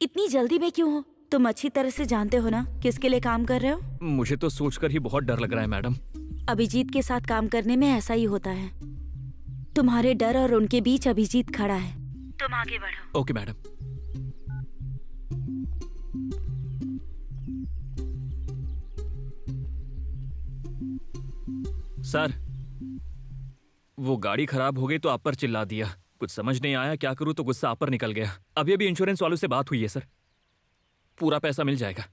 इतनी जल्दी में क्यों हो? तुम अच्छी तरह से जानते हो ना किसके लिए काम कर रहे हो। मुझे तो सोचकर ही बहुत डर लग रहा है मैडम। अभिजीत के साथ काम करने में ऐसा ही होता है। तुम्हारे डर और उनके बीच अभिजीत खड़ा है। तुम आगे बढ़ो। Okay madam. सर, वो गाड़ी खराब हो गई तो आप पर चिल्ला दिया। कुछ समझ नहीं आया क्या करूं, तो गुस्सा आप पर निकल गया। अभी अभी इंश्योरेंस वालों से बात हुई है सर, पूरा पैसा मिल जाएगा।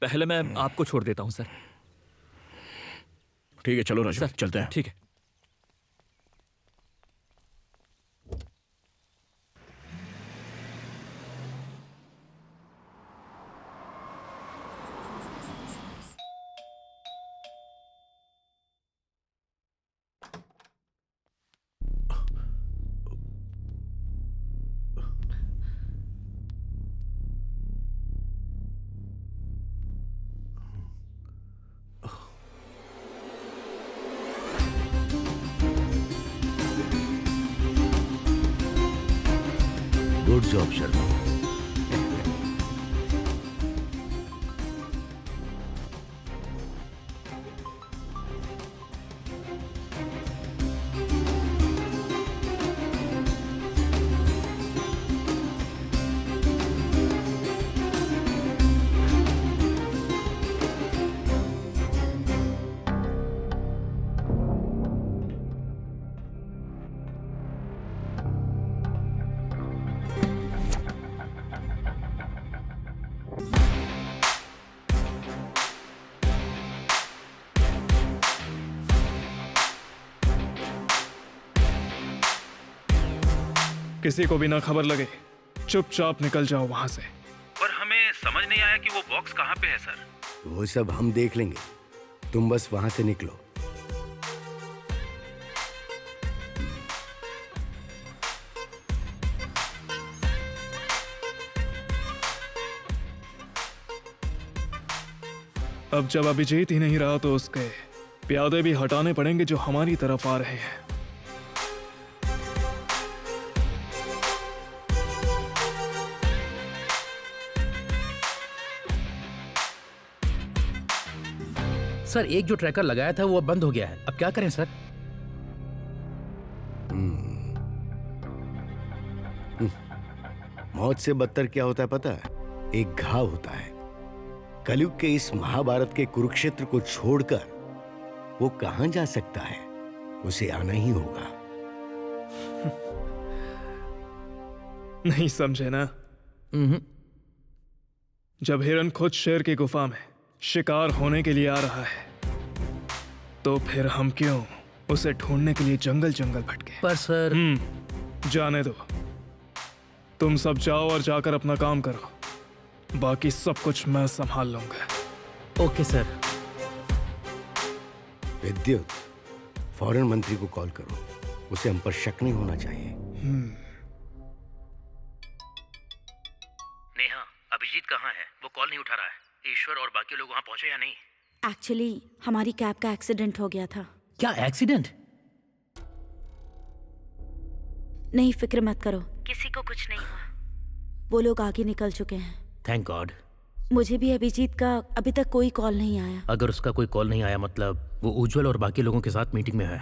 पहले मैं आपको छोड़ देता हूं सर। ठीक है, चलो राजू, सर चलते हैं। ठीक है। Good job Sharma. किसी को भी ना खबर लगे, चुपचाप निकल जाओ वहां से। पर हमें समझ नहीं आया कि वो बॉक्स कहाँ पे है सर। वो सब हम देख लेंगे, तुम बस वहां से निकलो। अब जब अभिजीत ही नहीं रहा तो उसके प्यादे भी हटाने पड़ेंगे जो हमारी तरफ आ रहे हैं। सर एक जो ट्रैकर लगाया था वो अब बंद हो गया है, अब क्या करें सर? मौत से बदतर क्या होता है पता है? एक घाव होता है। कलयुग के इस महाभारत के कुरुक्षेत्र को छोड़कर वो कहां जा सकता है? उसे आना ही होगा। नहीं समझे ना? जब हिरन खुद शेर की गुफा में शिकार होने के लिए आ रहा है, तो फिर हम क्यों उसे ढूंढने के लिए जंगल जंगल भटके? पर सर जाने दो, तुम सब जाओ और जाकर अपना काम करो, बाकी सब कुछ मैं संभाल लूंगा। Okay sir. विद्युत, फॉरेन मंत्री को कॉल करो, उसे हम पर शक नहीं होना चाहिए। नेहा, अभिजीत कहाँ है? वो कॉल नहीं उठा रहा है। ईश्वर और बाकी लोग वहां पहुंचे या नहीं? एक्चुअली हमारी कैब का एक्सीडेंट हो गया था। क्या एक्सीडेंट? नहीं, फिक्र मत करो, किसी को कुछ नहीं हुआ। वो लोग आगे निकल चुके हैं। Thank God. मुझे भी अभिजीत का अभी तक कोई कॉल नहीं आया। अगर उसका कोई कॉल नहीं आया मतलब वो उज्जवल और बाकी लोगों के साथ मीटिंग में है।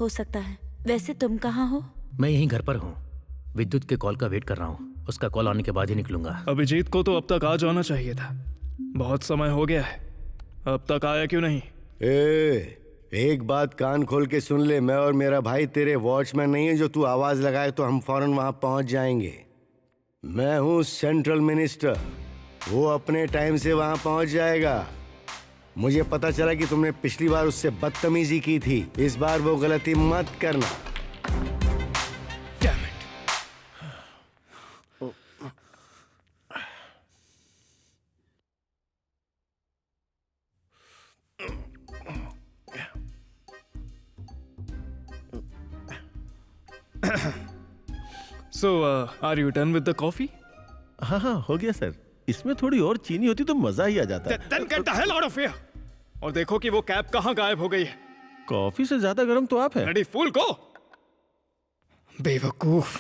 हो सकता है। वैसे तुम कहाँ हो? मैं यहीं घर पर हूँ, विद्युत के कॉल का वेट कर रहा हूँ। उसका कॉल आने के बाद ही निकलूंगा। अभिजीत को तो अब तक आ जाना चाहिए था, बहुत समय हो गया है, अब तक आया क्यों नहीं? एक बात कान खोल के सुन ले, मैं और मेरा भाई तेरे वॉचमैन नहीं है जो तू आवाज लगाए तो हम फौरन वहां पहुंच जाएंगे। मैं हूं सेंट्रल मिनिस्टर, वो अपने टाइम से वहां पहुंच जाएगा। मुझे पता चला कि तुमने पिछली बार उससे बदतमीजी की थी, इस बार वो गलती मत करना। So, are you done with the coffee? हाँ हाँ, हो गया सर। इसमें थोड़ी और चीनी होती तो मजा ही आ जाता। Then get the hell out of here! और देखो कि वो कैब कहाँ गायब हो गई है। कॉफी से ज्यादा गर्म तो आप है। रेडी फूल को बेवकूफ।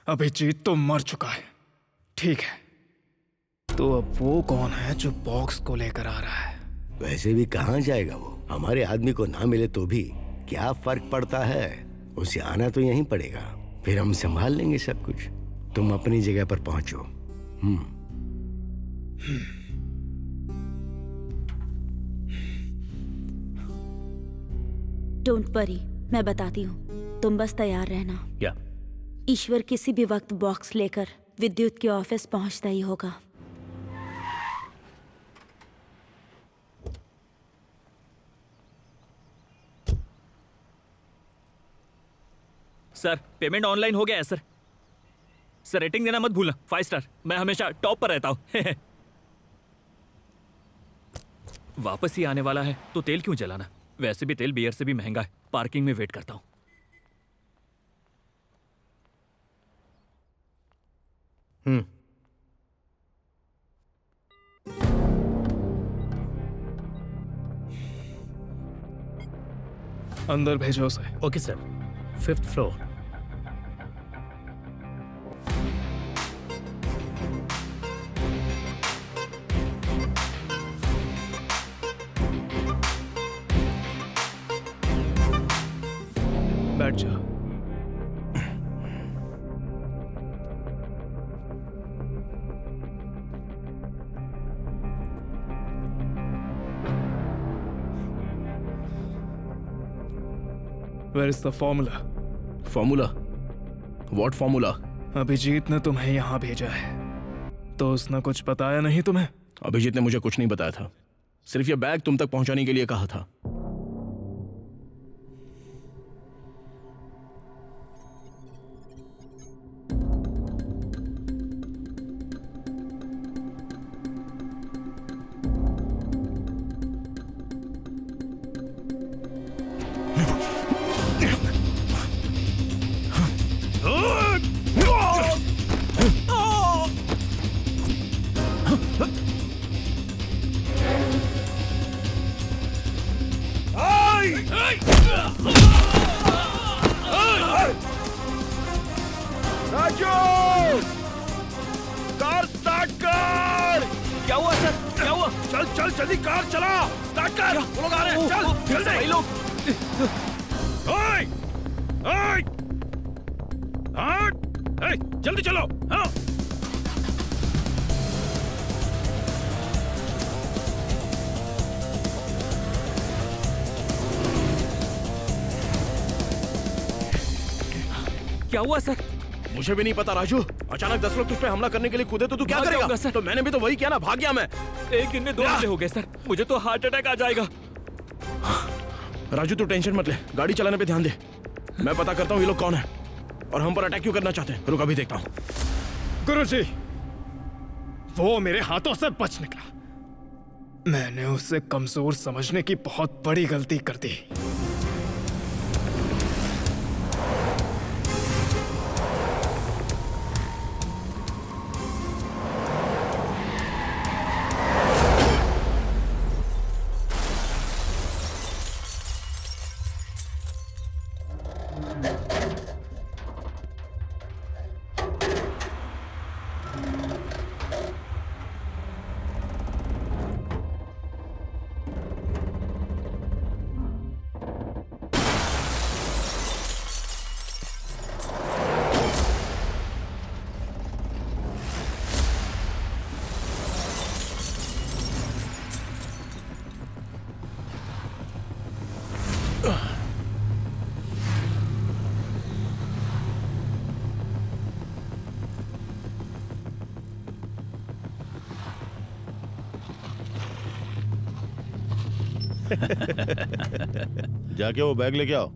अभिजीत तो मर चुका है, ठीक है, तो अब वो कौन है जो बॉक्स को लेकर आ रहा है? वैसे भी कहाँ जाएगा वो? हमारे आदमी को ना मिले तो भी क्या फर्क पड़ता है, उसे आना तो यहीं पड़ेगा, फिर हम संभाल लेंगे सब कुछ। तुम अपनी जगह पर पहुंचो। डोंट वरी, मैं बताती हूँ, तुम बस तैयार रहना। या ईश्वर किसी भी वक्त बॉक्स लेकर विद्युत के ऑफिस पहुंचता ही होगा। सर पेमेंट ऑनलाइन हो गया है सर। सर रेटिंग देना मत भूलना, 5 स्टार। मैं हमेशा टॉप पर रहता हूँ। वापस ही आने वाला है तो तेल क्यों जलाना? वैसे भी तेल बियर से भी महंगा है। पार्किंग में वेट करता हूँ। अंदर भेजो उसे। Okay sir. 5th floor. बैठ जा। Where is the formula? Formula? What formula? Abhijit ने तुम्हें यहाँ भेजा है, तो उसने कुछ बताया नहीं तुम्हें? अभिजीत ने मुझे कुछ नहीं बताया था, सिर्फ ये बैग तुम तक पहुंचाने के लिए कहा था। राजू, कार स्टार्ट कर। क्या हुआ सर? क्या हुआ? चल चल जल्दी कार चला, स्टार्ट कर। वो लोग आ रहे हैं, चल जल्दी। भाई लोग ओए, ओए, हाँ, ए, जल्दी चलो। हाँ, क्या हुआ सर? मुझे भी नहीं पता राजू, अचानक 10 लोग तुझ पे हमला करने के लिए कूदे तो तू क्या भाग करेगा? जाऊंगा, सर। तो मैंने भी तो वही किया ना, भाग गया मैं। एक दिन में 2 हमले हो गए सर, मुझे तो हार्ट अटैक आ जाएगा। राजू तू टेंशन मत ले, गाड़ी चलाने पे ध्यान दे। मैं पता करता हूँ ये लोग कौन है और हम पर अटैक क्यों करना चाहते हैं। रुक अभी देखता हूँ। गुरुजी, वो मेरे हाथों से बच निकला। मैंने उसे कमजोर समझने की बहुत बड़ी गलती कर दी। जाके वो बैग लेके आओ।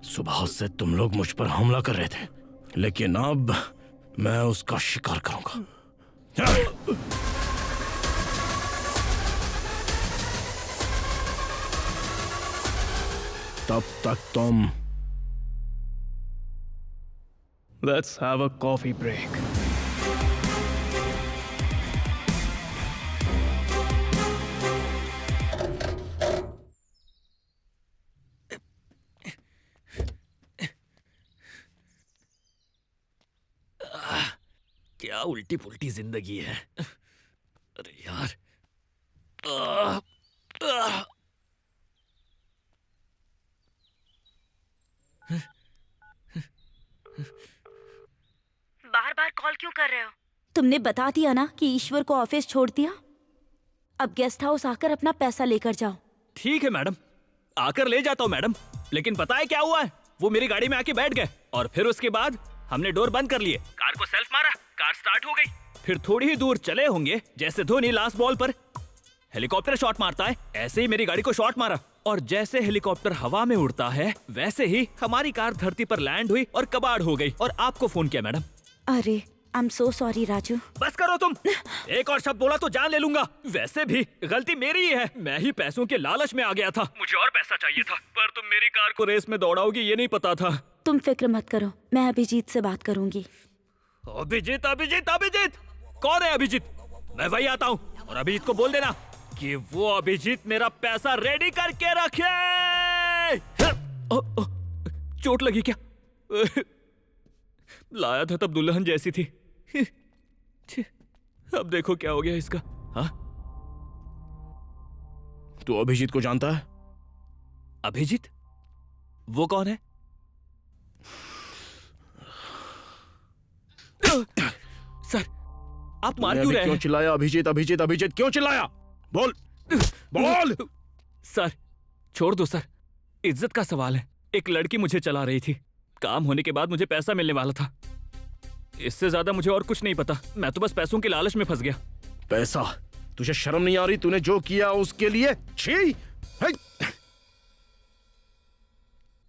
सुबह से तुम लोग मुझ पर हमला कर रहे थे, लेकिन अब मैं उसका शिकार करूंगा। तब तक तुम Let's have a coffee break. क्या उल्टी पुल्टी जिंदगी है। अरे यार, आह, आह। बार बार कॉल क्यों कर रहे हो? तुमने बता दिया ना कि ईश्वर को ऑफिस छोड़ दिया। अब गेस्ट हाउस आकर अपना पैसा लेकर जाओ। ठीक है मैडम, आकर ले जाता हूँ मैडम। लेकिन पता है क्या हुआ है? वो मेरी गाड़ी में आके बैठ गए और फिर उसके बाद हमने डोर बंद कर लिए, कार को सेल्फ मारा, कार स्टार्ट हो गई। फिर थोड़ी ही दूर चले होंगे, जैसे धोनी लास्ट बॉल पर हेलीकॉप्टर शॉट मारता है, ऐसे ही मेरी गाड़ी को शॉट मारा। और जैसे हेलीकॉप्टर हवा में उड़ता है, वैसे ही हमारी कार धरती पर लैंड हुई और कबाड़ हो गई और आपको फोन किया मैडम। अरे I am so sorry Raju. बस करो तुम, एक और शब्द बोला तो जान ले लूंगा। वैसे भी गलती मेरी ही है, मैं ही पैसों के लालच में आ गया था। मुझे और पैसा चाहिए था, पर तुम मेरी कार को रेस में दौड़ाओगी ये नहीं पता था। तुम फिक्र मत करो, मैं अभिजीत से बात करूंगी। अभिजीत अभिजीत अभिजीत, कौन है अभिजीत? मैं वही आता हूँ और अभिजीत को बोल देना कि वो अभिजीत मेरा पैसा रेडी करके रखे। चोट लगी क्या? लाया था तब दुल्हन जैसी थी। अब देखो क्या हो गया इसका। हाँ, तू अभिजीत को जानता है? अभिजीत? वो कौन है? सर, आप मार क्यों रहे हैं? क्यों चिल्लाया? अभिजीत अभिजीत अभिजीत क्यों चिल्लाया? बोल बोल। सर छोड़ दो सर, इज्जत का सवाल है। एक लड़की मुझे चला रही थी, काम होने के बाद मुझे पैसा मिलने वाला था। इससे ज्यादा मुझे और कुछ नहीं पता, मैं तो बस पैसों के लालच में फंस गया। पैसा? तुझे शर्म नहीं आ रही? तूने जो किया उसके लिए छी।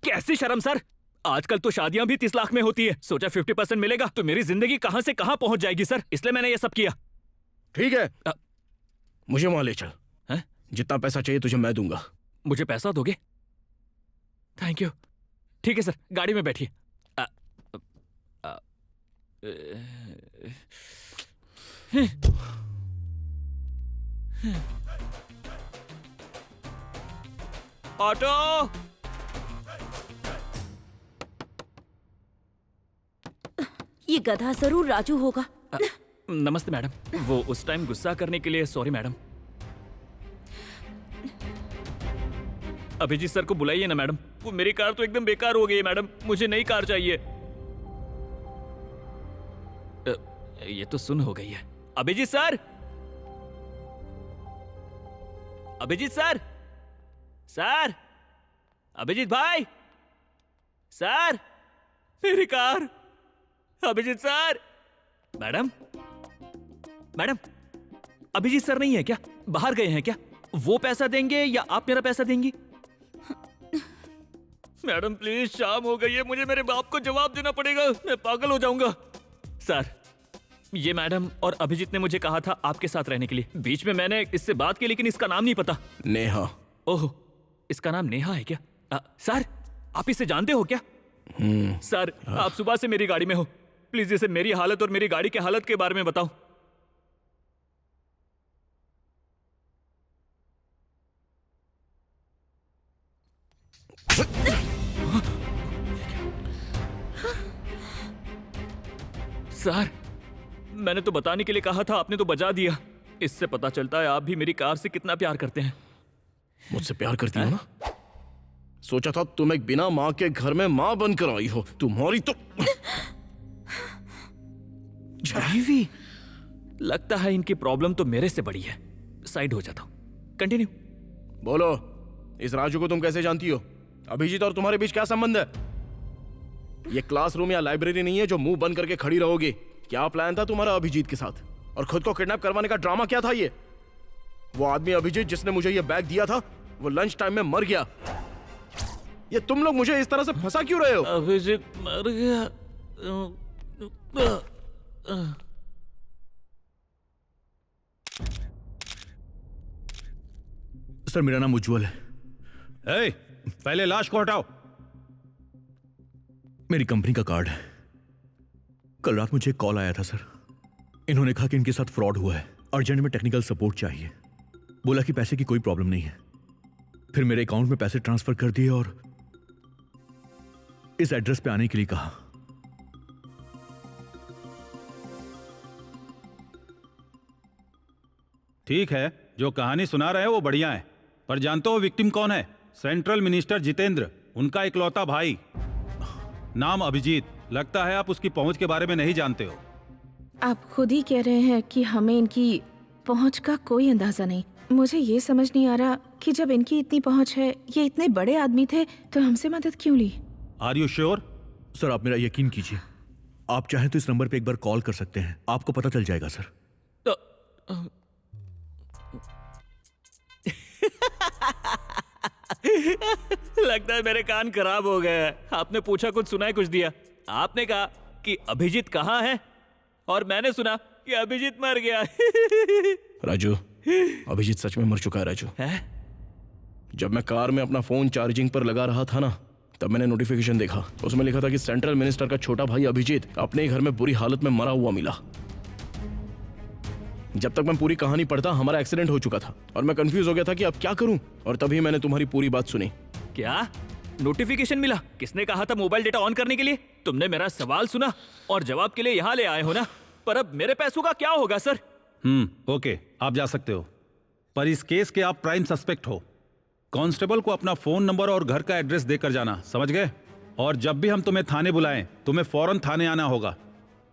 कैसी शर्म सर? आजकल तो शादियां भी 30 लाख में होती है। सोचा 50% मिलेगा तो मेरी जिंदगी कहां से कहां पहुंच जाएगी सर, इसलिए मैंने ये सब किया। ठीक है, मुझे वहां ले चल। है? जितना पैसा चाहिए तुझे मैं दूंगा। मुझे पैसा दोगे? Thank you. ठीक है सर, गाड़ी में बैठिए। ऑटो। ये गधा जरूर राजू होगा। नमस्ते मैडम, वो उस टाइम गुस्सा करने के लिए सॉरी मैडम। अभिजीत सर को बुलाइए ना मैडम, वो मेरी कार तो एकदम बेकार हो गई है मैडम, मुझे नई कार चाहिए। ये तो सुन हो गई है। Abhijit sir, Abhijit sir, sir, Abhijit भाई, सर, मेरी car. Abhijit sir. Madam, madam, Abhijit sir नहीं है क्या? बाहर गए हैं क्या? वो पैसा देंगे या आप मेरा पैसा देंगी? मैडम प्लीज, शाम हो गई है, मुझे मेरे बाप को जवाब देना पड़ेगा, मैं पागल हो जाऊंगा। सर, ये मैडम और अभिजीत ने मुझे कहा था आपके साथ रहने के लिए। बीच में मैंने इससे बात की, लेकिन इसका नाम नहीं पता। नेहा। ओह, इसका नाम नेहा है क्या? सर, आप इसे जानते हो क्या? सर, आप सुबह से मेरी गाड़ी में हो, प्लीज इसे मेरी हालत और मेरी गाड़ी की हालत के बारे में बताओ। सर, मैंने तो बताने के लिए कहा था, आपने तो बजा दिया। इससे पता चलता है आप भी मेरी कार से कितना प्यार करते हैं। मुझसे प्यार करती हो ना? सोचा था तुम एक बिना माँ के घर में माँ बनकर आई हो। तुम्हारी तो बीवी, लगता है इनकी प्रॉब्लम तो मेरे से बड़ी है। साइड हो जाता हूं। कंटिन्यू। बोलो, इस राजू को तुम कैसे जानती हो? अभिजीत और तुम्हारे बीच क्या संबंध है? ये क्लासरूम या लाइब्रेरी नहीं है जो मुंह बंद करके खड़ी रहोगे। क्या प्लान था तुम्हारा अभिजीत के साथ? और खुद को किडनैप करवाने का ड्रामा क्या था ये? वो आदमी अभिजीत जिसने मुझे ये बैग दिया था, वो लंच टाइम में मर गया। ये तुम लोग मुझे इस तरह से फंसा क्यों रहे हो? अभिजीत मर गया। सर, मेरा नाम उज्जवल है। ए, पहले लाश को हटाओ। मेरी कंपनी का कार्ड है। कल रात मुझे एक कॉल आया था सर। इन्होंने कहा कि इनके साथ फ्रॉड हुआ है, अर्जेंट में टेक्निकल सपोर्ट चाहिए। बोला कि पैसे की कोई प्रॉब्लम नहीं है। फिर मेरे अकाउंट में पैसे ट्रांसफर कर दिए और इस एड्रेस पे आने के लिए कहा। ठीक है, जो कहानी सुना रहे हैं वो बढ़िया है, पर जानते हो विक्टिम कौन है? सेंट्रल मिनिस्टर जितेंद्र, उनका इकलौता भाई, नाम अभिजीत। लगता है आप उसकी पहुंच के बारे में नहीं जानते हो। आप खुद ही कह रहे हैं कि हमें इनकी पहुंच का कोई अंदाजा नहीं। मुझे ये समझ नहीं आ रहा कि जब इनकी इतनी पहुंच है, ये इतने बड़े आदमी थे, तो हमसे मदद क्यों ली? Are you sure? सर, आप मेरा यकीन कीजिए। आप चाहें तो इस नंबर पे एक बार कॉल कर सकते हैं, आपको पता चल जाएगा सर। लगता है मेरे कान खराब हो गए हैं। आपने पूछा कुछ सुना है कुछ दिया। आपने कहा कि अभिजीत कहाँ है और मैंने सुना कि अभिजीत मर गया। राजू, अभिजीत सच में मर चुका है। राजू, जब मैं कार में अपना फोन चार्जिंग पर लगा रहा था ना, तब मैंने नोटिफिकेशन देखा। उसमें लिखा था कि सेंट्रल मिनिस्टर का छोटा भाई अभिजीत अपने घर में बुरी हालत में मरा हुआ मिला। जब तक मैं पूरी कहानी पढ़ता, हमारा एक्सीडेंट हो चुका था और मैं कंफ्यूज हो गया था कि अब क्या करूं। और तभी मैंने तुम्हारी पूरी बात सुनी। क्या नोटिफिकेशन मिला? किसने कहा था मोबाइल डेटा ऑन करने के लिए? तुमने मेरा सवाल सुना और जवाब के लिए यहाँ ले आए हो ना? पर अब मेरे पैसों का क्या होगा सर? ओके, आप जा सकते हो, पर इस केस के आप प्राइम सस्पेक्ट हो। कांस्टेबल को अपना फोन नंबर और घर का एड्रेस देकर जाना, समझ गए? और जब भी हम तुम्हें थाने बुलाएं, तुम्हें फौरन थाने आना होगा।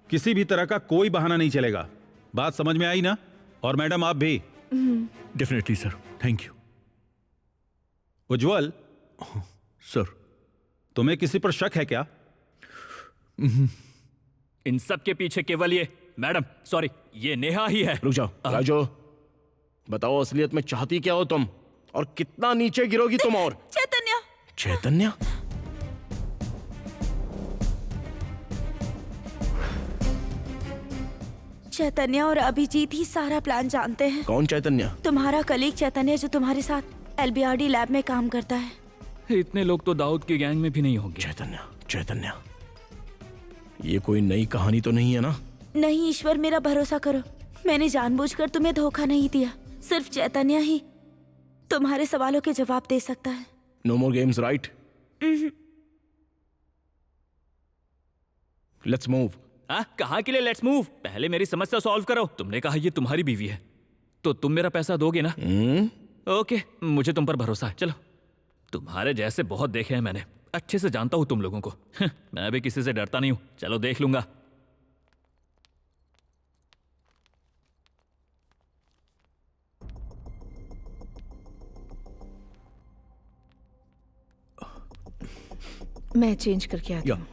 किसी भी तरह का कोई बहाना नहीं चलेगा। बात समझ में आई ना? और मैडम आप भी। Definitely sir, thank you. Ujjwal sir, तुम्हें किसी पर शक है क्या? इन सब के पीछे केवल ये मैडम, सॉरी, ये नेहा ही है। रुक जाओ राजू, बताओ असलियत में चाहती क्या हो तुम और कितना नीचे गिरोगी तुम? और चैतन्य। चैतन्य? चैतन्य और अभिजीत ही सारा प्लान जानते हैं। कौन चैतन्य? तुम्हारा कलीग चैतन्य, जो तुम्हारे साथ LBRD लैब में काम करता है। इतने लोग तो दाऊद की गैंग में भी नहीं होंगे। चैतन्य, ये कोई नई कहानी तो नहीं है ना? नहीं ईश्वर, मेरा भरोसा करो, मैंने जानबूझकर तुम्हें धोखा नहीं दिया। सिर्फ चैतन्य ही तुम्हारे सवालों के जवाब दे सकता है। No more games, right? Let's move. कहाँ के लिए लेट्स मूव? पहले मेरी समस्या सॉल्व करो। तुमने कहा ये तुम्हारी बीवी है, तो तुम मेरा पैसा दोगे ना? ओके, मुझे तुम पर भरोसा है। चलो, तुम्हारे जैसे बहुत देखे हैं मैंने, अच्छे से जानता हूं तुम लोगों को। मैं भी किसी से डरता नहीं हूं। चलो देख लूंगा। मैं चेंज करके आती हूँ।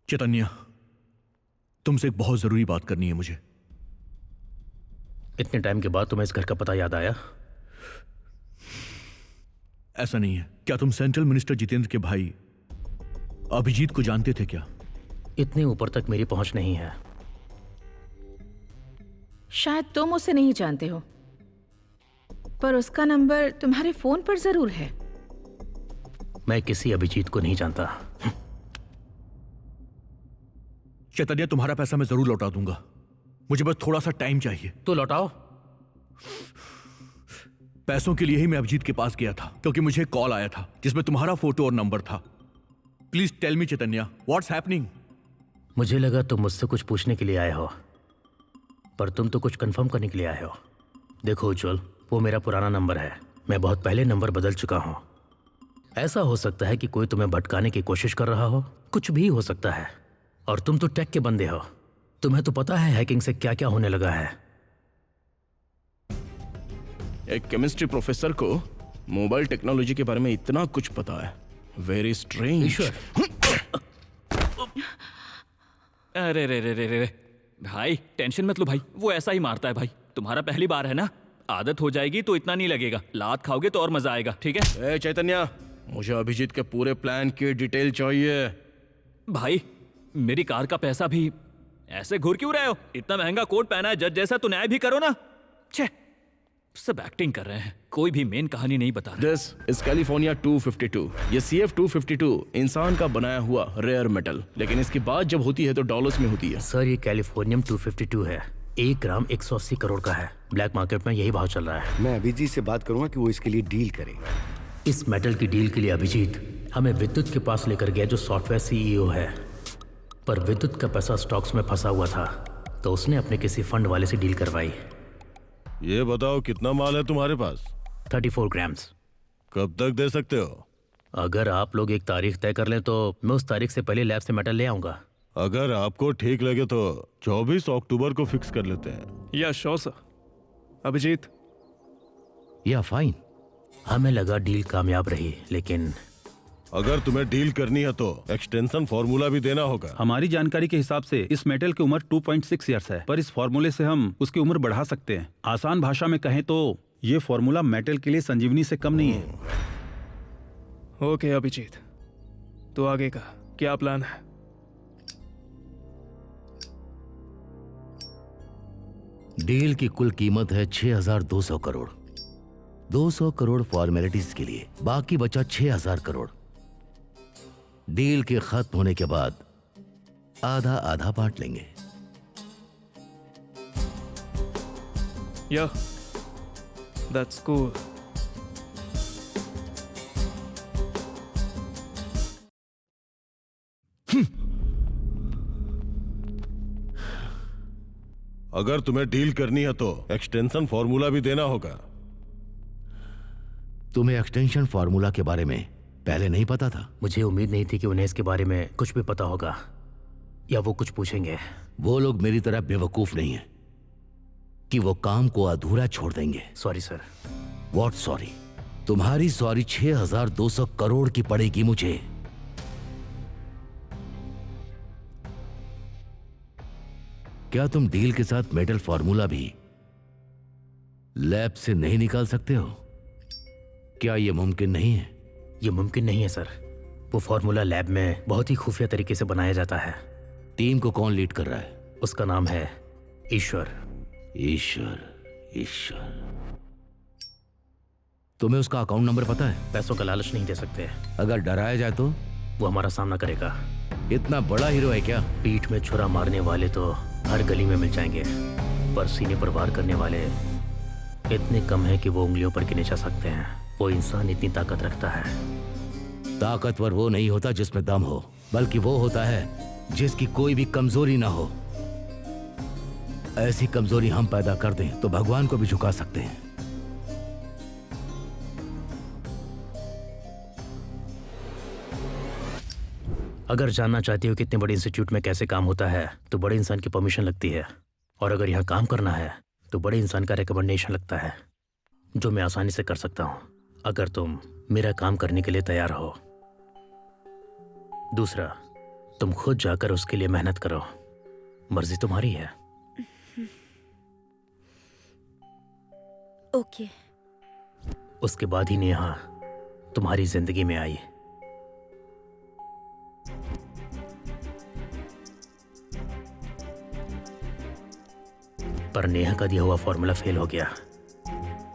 चैतन्य, तुमसे एक बहुत जरूरी बात करनी है मुझे। इतने टाइम के बाद तुम्हें इस घर का पता याद आया? ऐसा नहीं है। क्या तुम सेंट्रल मिनिस्टर जितेंद्र के भाई अभिजीत को जानते थे क्या? इतने ऊपर तक मेरी पहुंच नहीं है। शायद तुम उसे नहीं जानते हो, पर उसका नंबर तुम्हारे फोन पर जरूर है। मैं किसी अभिजीत को नहीं जानता। चैतन्य, तुम्हारा पैसा मैं जरूर लौटा दूंगा, मुझे बस थोड़ा सा टाइम चाहिए। तो लौटाओ। पैसों के लिए ही मैं अभिजीत के पास गया था, क्योंकि मुझे एक कॉल आया था जिसमें तुम्हारा फोटो और नंबर था। Please tell me Chaitanya, what's happening? मुझे लगा तुम मुझसे कुछ पूछने के लिए आए हो, पर तुम तो कुछ कंफर्म करने के लिए आए हो। देखो उज्जवल, वो मेरा पुराना नंबर है। मैं बहुत पहले नंबर बदल चुका हूँ। ऐसा हो सकता है कि कोई तुम्हें भटकाने की कोशिश कर रहा हो, कुछ भी हो सकता है। और तुम तो टेक के बंदे हो, तुम्हें तो पता है हैकिंग से क्या क्या होने लगा है। एक केमिस्ट्री प्रोफेसर को मोबाइल टेक्नोलॉजी के बारे में इतना कुछ पता है। Very strange. ईश्वर, अरे रे रे रे रे भाई, टेंशन मत लो भाई, वो ऐसा ही मारता है भाई। तुम्हारा पहली बार है ना, आदत हो जाएगी तो इतना नहीं लगेगा। लात खाओगे तो और मजा आएगा, ठीक है? ए चैतन्य, मुझे अभिजीत के पूरे प्लान की डिटेल चाहिए। भाई मेरी कार का पैसा भी ऐसे घूर क्यों रहे हो? इतना महंगा कोट पहना है जज जैसा, तो न्याय भी करो ना। छे, सब एक्टिंग कर रहे हैं, कोई भी मेन कहानी नहीं बता रहे। This is California 252। ये CF-252 इंसान का बनाया हुआ रेयर मेटल, लेकिन इसकी बात जब होती है तो डॉलर्स में होती है। सर ये कैलिफोर्नियम 252 है। 1 ग्राम 180 करोड़ का है। ब्लैक मार्केट में यही भाव चल रहा है। मैं अभिजीत से बात करूंगा कि वो इसके लिए डील करे। इस मेटल की डील के लिए अभिजीत हमें विद्युत के पास लेकर गया, जो सॉफ्टवेयर CEO है। पर विद्युत का पैसा स्टॉक्स में फंसा हुआ था, तो उसने अपने किसी फंड वाले से डील करवाई। ये बताओ कितना माल है तुम्हारे पास? 34 ग्राम्स। कब तक दे सकते हो? अगर आप लोग एक तारीख तय कर लें तो मैं उस तारीख से पहले लैब से मेटल ले आऊंगा। अगर आपको ठीक लगे तो 24 अक्टूबर को फिक्स कर लेते हैं। या श्योर सर। अभिजीत, या फाइन। हमें लगा डील कामयाब रही, लेकिन अगर तुम्हें डील करनी है तो एक्सटेंशन फॉर्मूला भी देना होगा। हमारी जानकारी के हिसाब से इस मेटल की उम्र 2.6 ईयर्स है, पर इस फॉर्मूले से हम उसकी उम्र बढ़ा सकते हैं। आसान भाषा में कहें तो ये फॉर्मूला मेटल के लिए संजीवनी से कम नहीं है। ओके अभिजीत, तो आगे का क्या प्लान है? डील की कुल कीमत है 6,200 करोड़। 200 करोड़ फॉर्मेलिटीज के लिए, बाकी बचा 6,000 करोड़। डील के खत्म होने के बाद आधा आधा बांट लेंगे। या दैट्स कूल। अगर तुम्हें डील करनी है तो एक्सटेंशन फॉर्मूला भी देना होगा। तुम्हें एक्सटेंशन फॉर्मूला के बारे में पहले नहीं पता था? मुझे उम्मीद नहीं थी कि उन्हें इसके बारे में कुछ भी पता होगा या वो कुछ पूछेंगे। वो लोग मेरी तरह बेवकूफ नहीं है कि वो काम को अधूरा छोड़ देंगे। Sorry sir. What sorry? तुम्हारी सॉरी 6,200 करोड़ की पड़ेगी मुझे। क्या तुम डील के साथ मेटल फॉर्मूला भी लैब से नहीं निकाल सकते हो? क्या यह मुमकिन नहीं है? ये मुमकिन नहीं है सर। वो फॉर्मूला लैब में बहुत ही खुफिया तरीके से बनाया जाता है। टीम को कौन लीड कर रहा है? उसका नाम है ईश्वर। ईश्वर, ईश्वर। तुम्हें उसका अकाउंट नंबर पता है? पैसों का लालच नहीं दे सकते। अगर डराया जाए तो? वो हमारा सामना करेगा। इतना बड़ा हीरो है क्या? पीठ में छुरा मारने वाले तो हर गली में मिल जाएंगे, पर सीने पर वार करने वाले इतने कम है कि वो उंगलियों पर गिने जा सकते हैं। वो इंसान इतनी ताकत रखता है। ताकतवर वो नहीं होता जिसमें दम हो, बल्कि वो होता है जिसकी कोई भी कमजोरी ना हो। ऐसी कमजोरी हम पैदा कर दें तो भगवान को भी झुका सकते हैं। अगर जानना चाहती हो कि इतने बड़े इंस्टीट्यूट में कैसे काम होता है तो बड़े इंसान की परमिशन लगती है, और अगर यहाँ काम करना है तो बड़े इंसान का रिकमेंडेशन लगता है, जो मैं आसानी से कर सकता हूँ अगर तुम मेरा काम करने के लिए तैयार हो। दूसरा, तुम खुद जाकर उसके लिए मेहनत करो, मर्जी तुम्हारी है। ओके। उसके बाद ही नेहा तुम्हारी जिंदगी में आई। पर नेहा का दिया हुआ फॉर्मूला फेल हो गया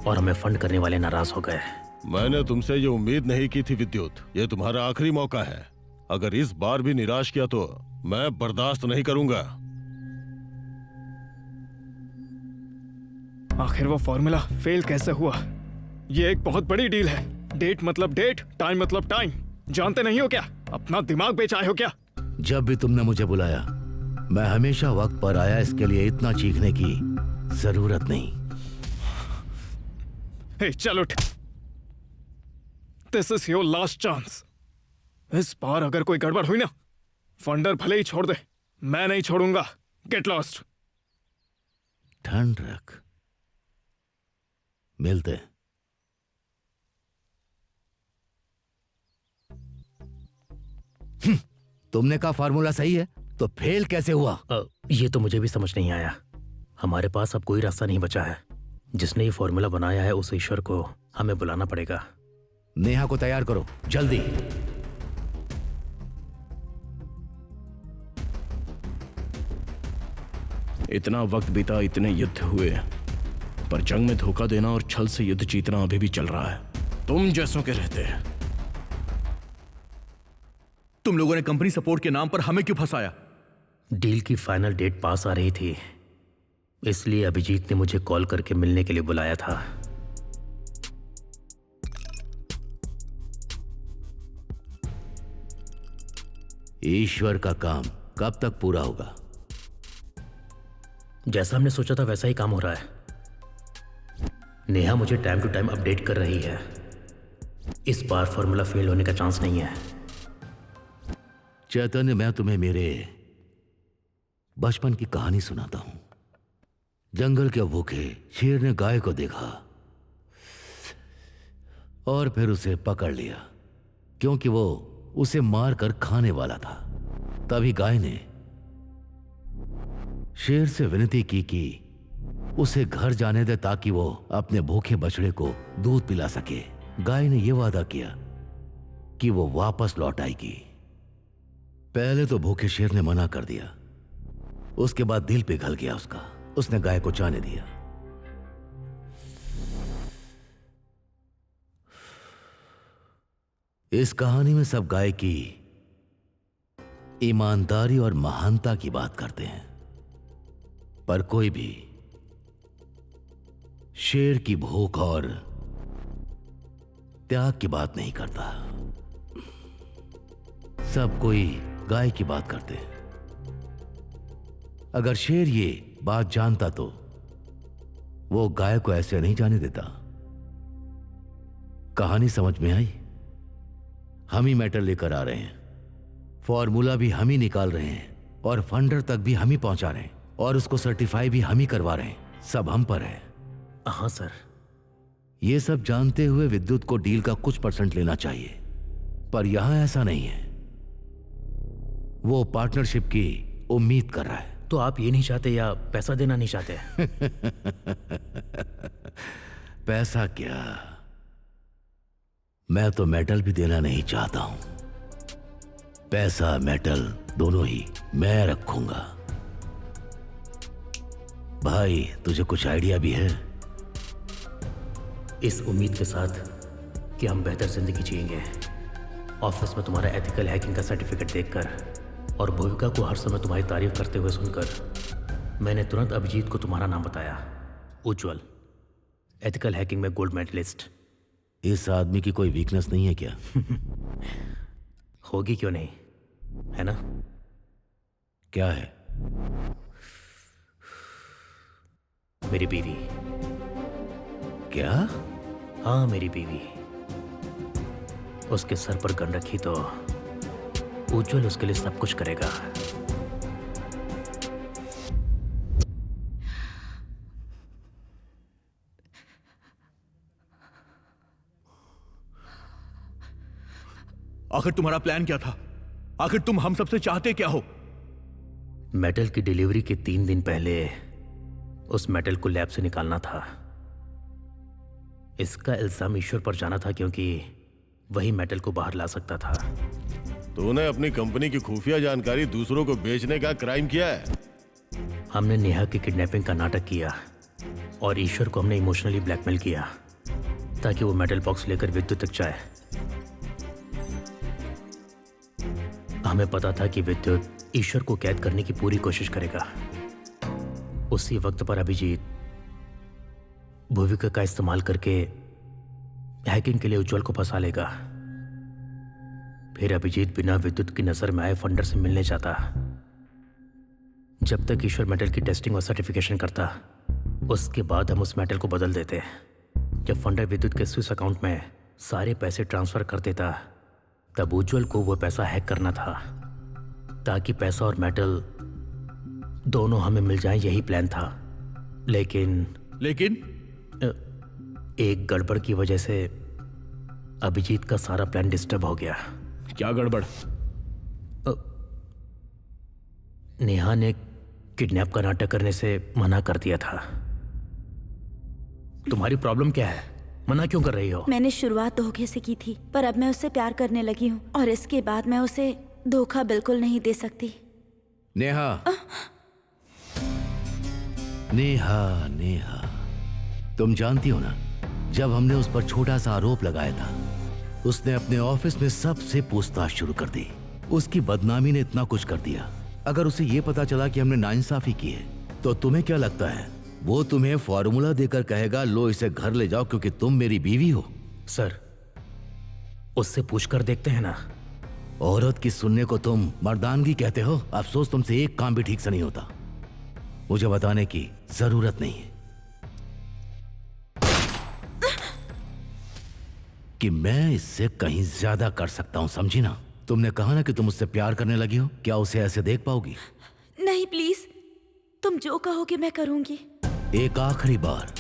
और हमें फंड करने वाले नाराज हो गए। मैंने तुमसे ये उम्मीद नहीं की थी विद्युत। ये तुम्हारा आखिरी मौका है। अगर इस बार भी निराश किया तो मैं बर्दाश्त नहीं करूंगा। आखिर वो फॉर्मूला फेल कैसे हुआ? ये एक बहुत बड़ी डील है। डेट मतलब डेट, टाइम मतलब टाइम। जानते नहीं हो क्या? अपना दिमाग बेच आए हो क्या? जब भी तुमने मुझे बुलाया मैं हमेशा वक्त पर आया। इसके लिए इतना चीखने की जरूरत नहीं। हे चल उठ। This is your last chance. इस बार अगर कोई गड़बड़ हुई ना, फंडर भले ही छोड़ दे, मैं नहीं छोड़ूंगा। Get lost. ठंड रख, मिलते हैं। तुमने कहा फार्मूला सही है, तो फेल कैसे हुआ? ये तो मुझे भी समझ नहीं आया। हमारे पास अब कोई रास्ता नहीं बचा है। जिसने ये फॉर्मूला बनाया है उस ईश्वर को हमें बुलाना पड़ेगा। नेहा को तैयार करो, जल्दी। इतना वक्त बीता, इतने युद्ध हुए, पर जंग में धोखा देना और छल से युद्ध जीतना अभी भी चल रहा है। तुम जैसों के रहते। तुम लोगों ने कंपनी सपोर्ट के नाम पर हमें क्यों फंसाया? डील की फाइनल डेट पास आ रही थी, इसलिए अभिजीत ने मुझे कॉल करके मिलने के लिए बुलाया था। ईश्वर का काम कब तक पूरा होगा? जैसा हमने सोचा था वैसा ही काम हो रहा है। नेहा मुझे टाइम टू टाइम अपडेट कर रही है। इस बार फॉर्मूला फेल होने का चांस नहीं है। चैतन्य, मैं तुम्हें मेरे बचपन की कहानी सुनाता हूं। जंगल के भूखे शेर ने गाय को देखा और फिर उसे पकड़ लिया, क्योंकि वो उसे मारकर खाने वाला था। तभी गाय ने शेर से विनती की कि उसे घर जाने दे ताकि वो अपने भूखे बछड़े को दूध पिला सके। गाय ने यह वादा किया कि वो वापस लौट आएगी। पहले तो भूखे शेर ने मना कर दिया, उसके बाद दिल पिघल गया उसका। उसने गाय को जाने दिया। इस कहानी में सब गाय की ईमानदारी और महानता की बात करते हैं, पर कोई भी शेर की भूख और त्याग की बात नहीं करता। सब कोई गाय की बात करते हैं। अगर शेर ये बात जानता तो वो गाय को ऐसे नहीं जाने देता। कहानी समझ में आई? हम ही मेटल लेकर आ रहे हैं, फॉर्मूला भी हम ही निकाल रहे हैं और फंडर तक भी हम ही पहुंचा रहे हैं और उसको सर्टिफाई भी हम ही करवा रहे हैं। सब हम पर है। हाँ सर। ये सब जानते हुए विद्युत को डील का कुछ % लेना चाहिए, पर यहां ऐसा नहीं है। वो पार्टनरशिप की उम्मीद कर रहा है। तो आप ये नहीं चाहते या पैसा देना नहीं चाहते? पैसा क्या, मैं तो मेटल भी देना नहीं चाहता हूं। पैसा मेटल दोनों ही मैं रखूंगा। भाई, तुझे कुछ आइडिया भी है? इस उम्मीद के साथ कि हम बेहतर जिंदगी जिएंगे, ऑफिस में तुम्हारा एथिकल हैकिंग का सर्टिफिकेट देखकर और भूमिका को हर समय तुम्हारी तारीफ करते हुए सुनकर मैंने तुरंत अभिजीत को तुम्हारा नाम बताया। उज्जवल, एथिकल हैकिंग में गोल्ड मेडलिस्ट। इस आदमी की कोई वीकनेस नहीं है क्या? होगी क्यों नहीं, है ना? क्या है? मेरी बीवी। क्या? हाँ, मेरी बीवी। उसके सर पर गन रखी तो उज्जवल उसके लिए सब कुछ करेगा। आखिर तुम्हारा प्लान क्या था? आखिर तुम हम सबसे चाहते क्या हो? मेटल की डिलीवरी के 3 दिन पहले उस मेटल को लैब से निकालना था। इसका इल्जाम ईश्वर पर जाना था, क्योंकि वही मेटल को बाहर ला सकता था। तूने अपनी कंपनी की खुफिया जानकारी दूसरों को बेचने का क्राइम किया है। हमने नेहा की किडनैपिंग का नाटक किया और ईश्वर को हमने इमोशनली ब्लैकमेल किया ताकि वो मेटल बॉक्स लेकर विद्युत तक जाए। हमें पता था कि विद्युत ईश्वर को कैद करने की पूरी कोशिश करेगा। उसी वक्त पर अभिजीत भूमिका का इस्तेमाल करके हैकिंग के लिए उज्जवल को फंसा लेगा। फिर अभिजीत बिना विद्युत की नजर में आए फंडर से मिलने जाता। जब तक ईश्वर मेटल की टेस्टिंग और सर्टिफिकेशन करता, उसके बाद हम उस मेटल को बदल देते। जब फंडर विद्युत के स्विस अकाउंट में सारे पैसे ट्रांसफर कर देता, तब उज्जवल को वो पैसा हैक करना था ताकि पैसा और मेटल दोनों हमें मिल जाए। यही प्लान था। लेकिन एक गड़बड़ की वजह से अभिजीत का सारा प्लान डिस्टर्ब हो गया। क्या गड़बड़? नेहा ने किडनैप का नाटक करने से मना कर दिया था। तुम्हारी प्रॉब्लम क्या है? मना क्यों कर रही हो? मैंने शुरुआत धोखे से की थी, पर अब मैं उससे प्यार करने लगी हूँ और इसके बाद मैं उसे धोखा बिल्कुल नहीं दे सकती। नेहा, नेहा, नेहा, तुम जानती हो ना, जब हमने उस पर छोटा सा आरोप लगाया था, उसने अपने ऑफिस में सबसे पूछताछ शुरू कर दी। उसकी बदनामी ने इतना कुछ कर दिया। अगर उसे ये पता चला कि हमने नाइंसाफी की है, तो तुम्हें क्या लगता है वो तुम्हें फॉर्मूला देकर कहेगा लो इसे घर ले जाओ क्योंकि तुम मेरी बीवी हो? सर, उससे पूछकर देखते हैं ना। औरत की सुनने को तुम मर्दानगी कहते हो। अफसोस तुमसे एक काम भी ठीक से नहीं होता। मुझे बताने की जरूरत नहीं है कि मैं इससे कहीं ज्यादा कर सकता हूं, समझी ना? तुमने कहा ना कि तुम उससे प्यार करने लगी हो। क्या उसे ऐसे देख पाओगी? नहीं, प्लीज, तुम जो कहोगे मैं करूंगी। एक आखिरी बार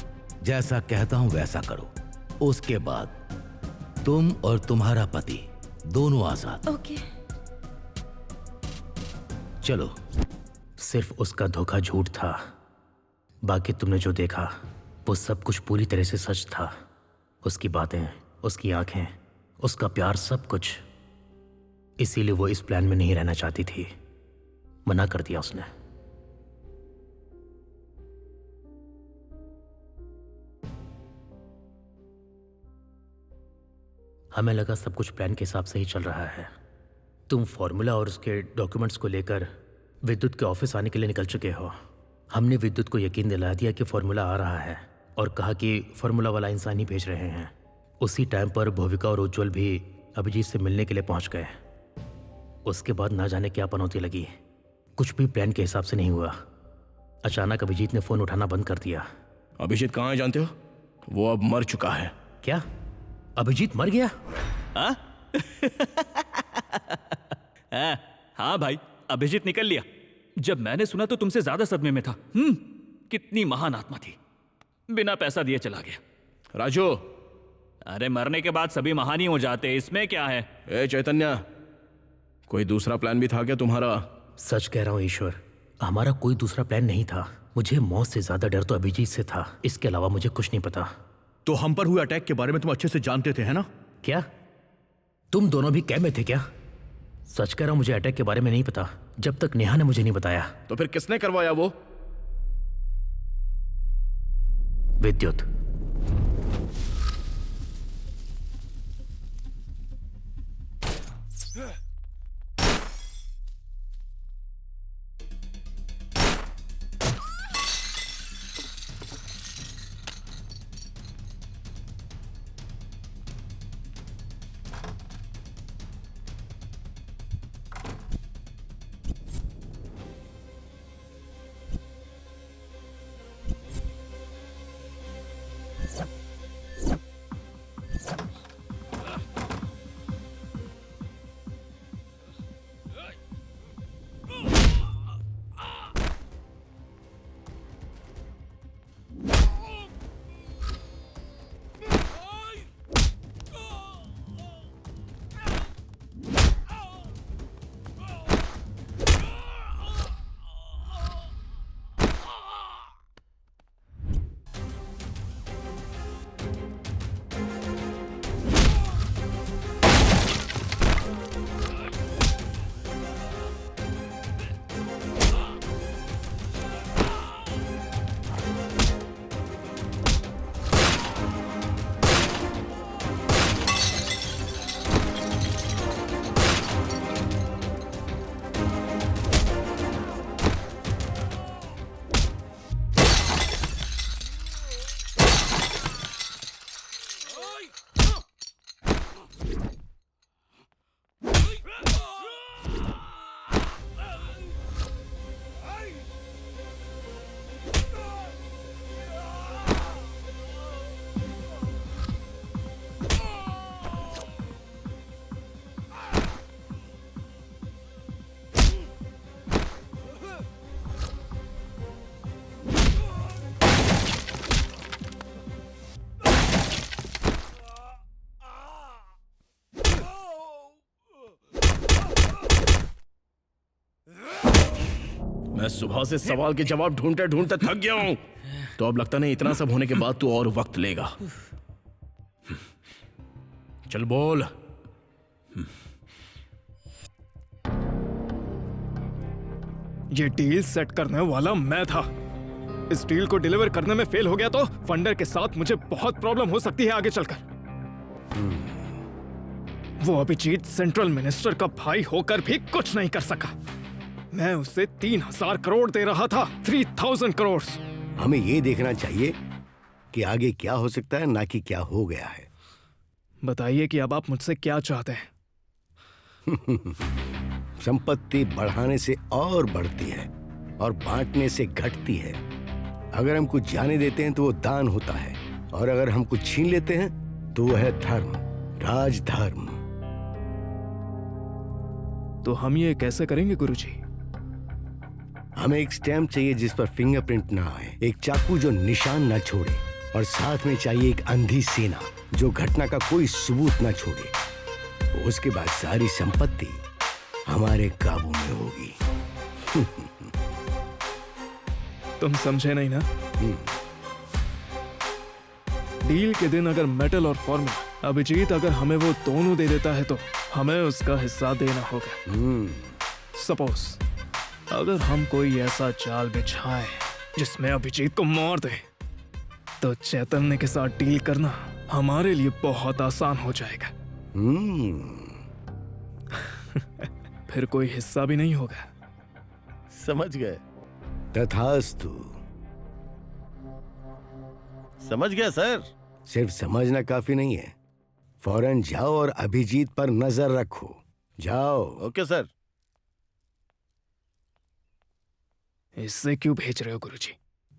जैसा कहता हूं वैसा करो। उसके बाद तुम और तुम्हारा पति दोनों आजाद। ओके। चलो। सिर्फ उसका धोखा झूठ था, बाकी तुमने जो देखा वो सब कुछ पूरी तरह से सच था। उसकी बातें, उसकी आंखें, उसका प्यार, सब कुछ। इसीलिए वो इस प्लान में नहीं रहना चाहती थी। मना कर दिया उसने। हमें लगा सब कुछ प्लान के हिसाब से ही चल रहा है। तुम फॉर्मूला और उसके डॉक्यूमेंट्स को लेकर विद्युत के ऑफिस आने के लिए निकल चुके हो। हमने विद्युत को यकीन दिला दिया कि फॉर्मूला आ रहा है और कहा कि फॉर्मूला वाला इंसान ही भेज रहे हैं। उसी टाइम पर भूविका और उज्जवल भी अभिजीत से मिलने के लिए पहुंच गए। उसके बाद ना जाने क्या पनौती लगी। कुछ भी प्लान के हिसाब से नहीं हुआ। अचानक अभिजीत ने फोन उठाना बंद कर दिया। अभिजीत कहाँ है जानते हो? वो अब मर चुका है। क्या? अभिजीत मर गया? हाँ भाई, अभिजीत निकल लिया। जब मैंने सुना तो तुमसे ज्यादा सदमे में था। कितनी महान आत्मा थी, बिना पैसा दिए चला गया। राजू, अरे मरने के बाद सभी महान ही हो जाते, इसमें क्या है? ए चैतन्य, कोई दूसरा प्लान भी था क्या तुम्हारा? सच कह रहा हूँ ईश्वर, हमारा कोई दूसरा प्लान नहीं था। मुझे मौत से ज्यादा डर तो अभिजीत से था। इसके अलावा मुझे कुछ नहीं पता। तो हम पर हुए अटैक के बारे में तुम अच्छे से जानते थे, है ना? क्या तुम दोनों भी कैब में थे क्या? सच कह रहा हूं, मुझे अटैक के बारे में नहीं पता जब तक नेहा ने मुझे नहीं बताया। तो फिर किसने करवाया वो? विद्युत। मैं सुबह से सवाल के जवाब ढूंढते ढूंढते थक गया हूं। तो अब लगता नहीं इतना सब होने के बाद तू और वक्त लेगा। चल बोल। ये डील सेट करने वाला मैं था। इस डील को डिलीवर करने में फेल हो गया तो फंडर के साथ मुझे बहुत प्रॉब्लम हो सकती है आगे चलकर। वो अभिजीत सेंट्रल मिनिस्टर का भाई होकर भी कुछ नहीं कर सका। मैं उसे 3000 करोड़ दे रहा था, 3000 करोड़। हमें ये देखना चाहिए कि आगे क्या हो सकता है, ना कि क्या हो गया है। बताइए कि अब आप मुझसे क्या चाहते हैं? संपत्ति बढ़ाने से और बढ़ती है और बांटने से घटती है। अगर हम कुछ जाने देते हैं तो वो दान होता है, और अगर हम कुछ छीन लेते हैं तो वो है धर्म, राजधर्म। तो हम ये कैसे करेंगे गुरुजी? हमें एक स्टैम्प चाहिए जिस पर फिंगरप्रिंट ना आए, एक चाकू जो निशान ना छोड़े, और साथ में चाहिए एक अंधी सेना जो घटना का कोई सबूत ना छोड़े। उसके बाद सारी संपत्ति हमारे काबू में होगी। तुम समझे नहीं ना? डील के दिन अगर मेटल और फॉर्मूला अभिजीत अगर हमें वो दोनों दे देता है तो हमें उसका हिस्सा देना होगा। सपोज अगर हम कोई ऐसा जाल बिछाए जिसमें अभिजीत को मार दे तो चैतन्य के साथ डील करना हमारे लिए बहुत आसान हो जाएगा। फिर कोई हिस्सा भी नहीं होगा। समझ गए? तथास्तु। समझ गया सर। सिर्फ समझना काफी नहीं है, फौरन जाओ और अभिजीत पर नजर रखो। जाओ। Okay sir. इससे क्यों भेज रहे हो गुरुजी?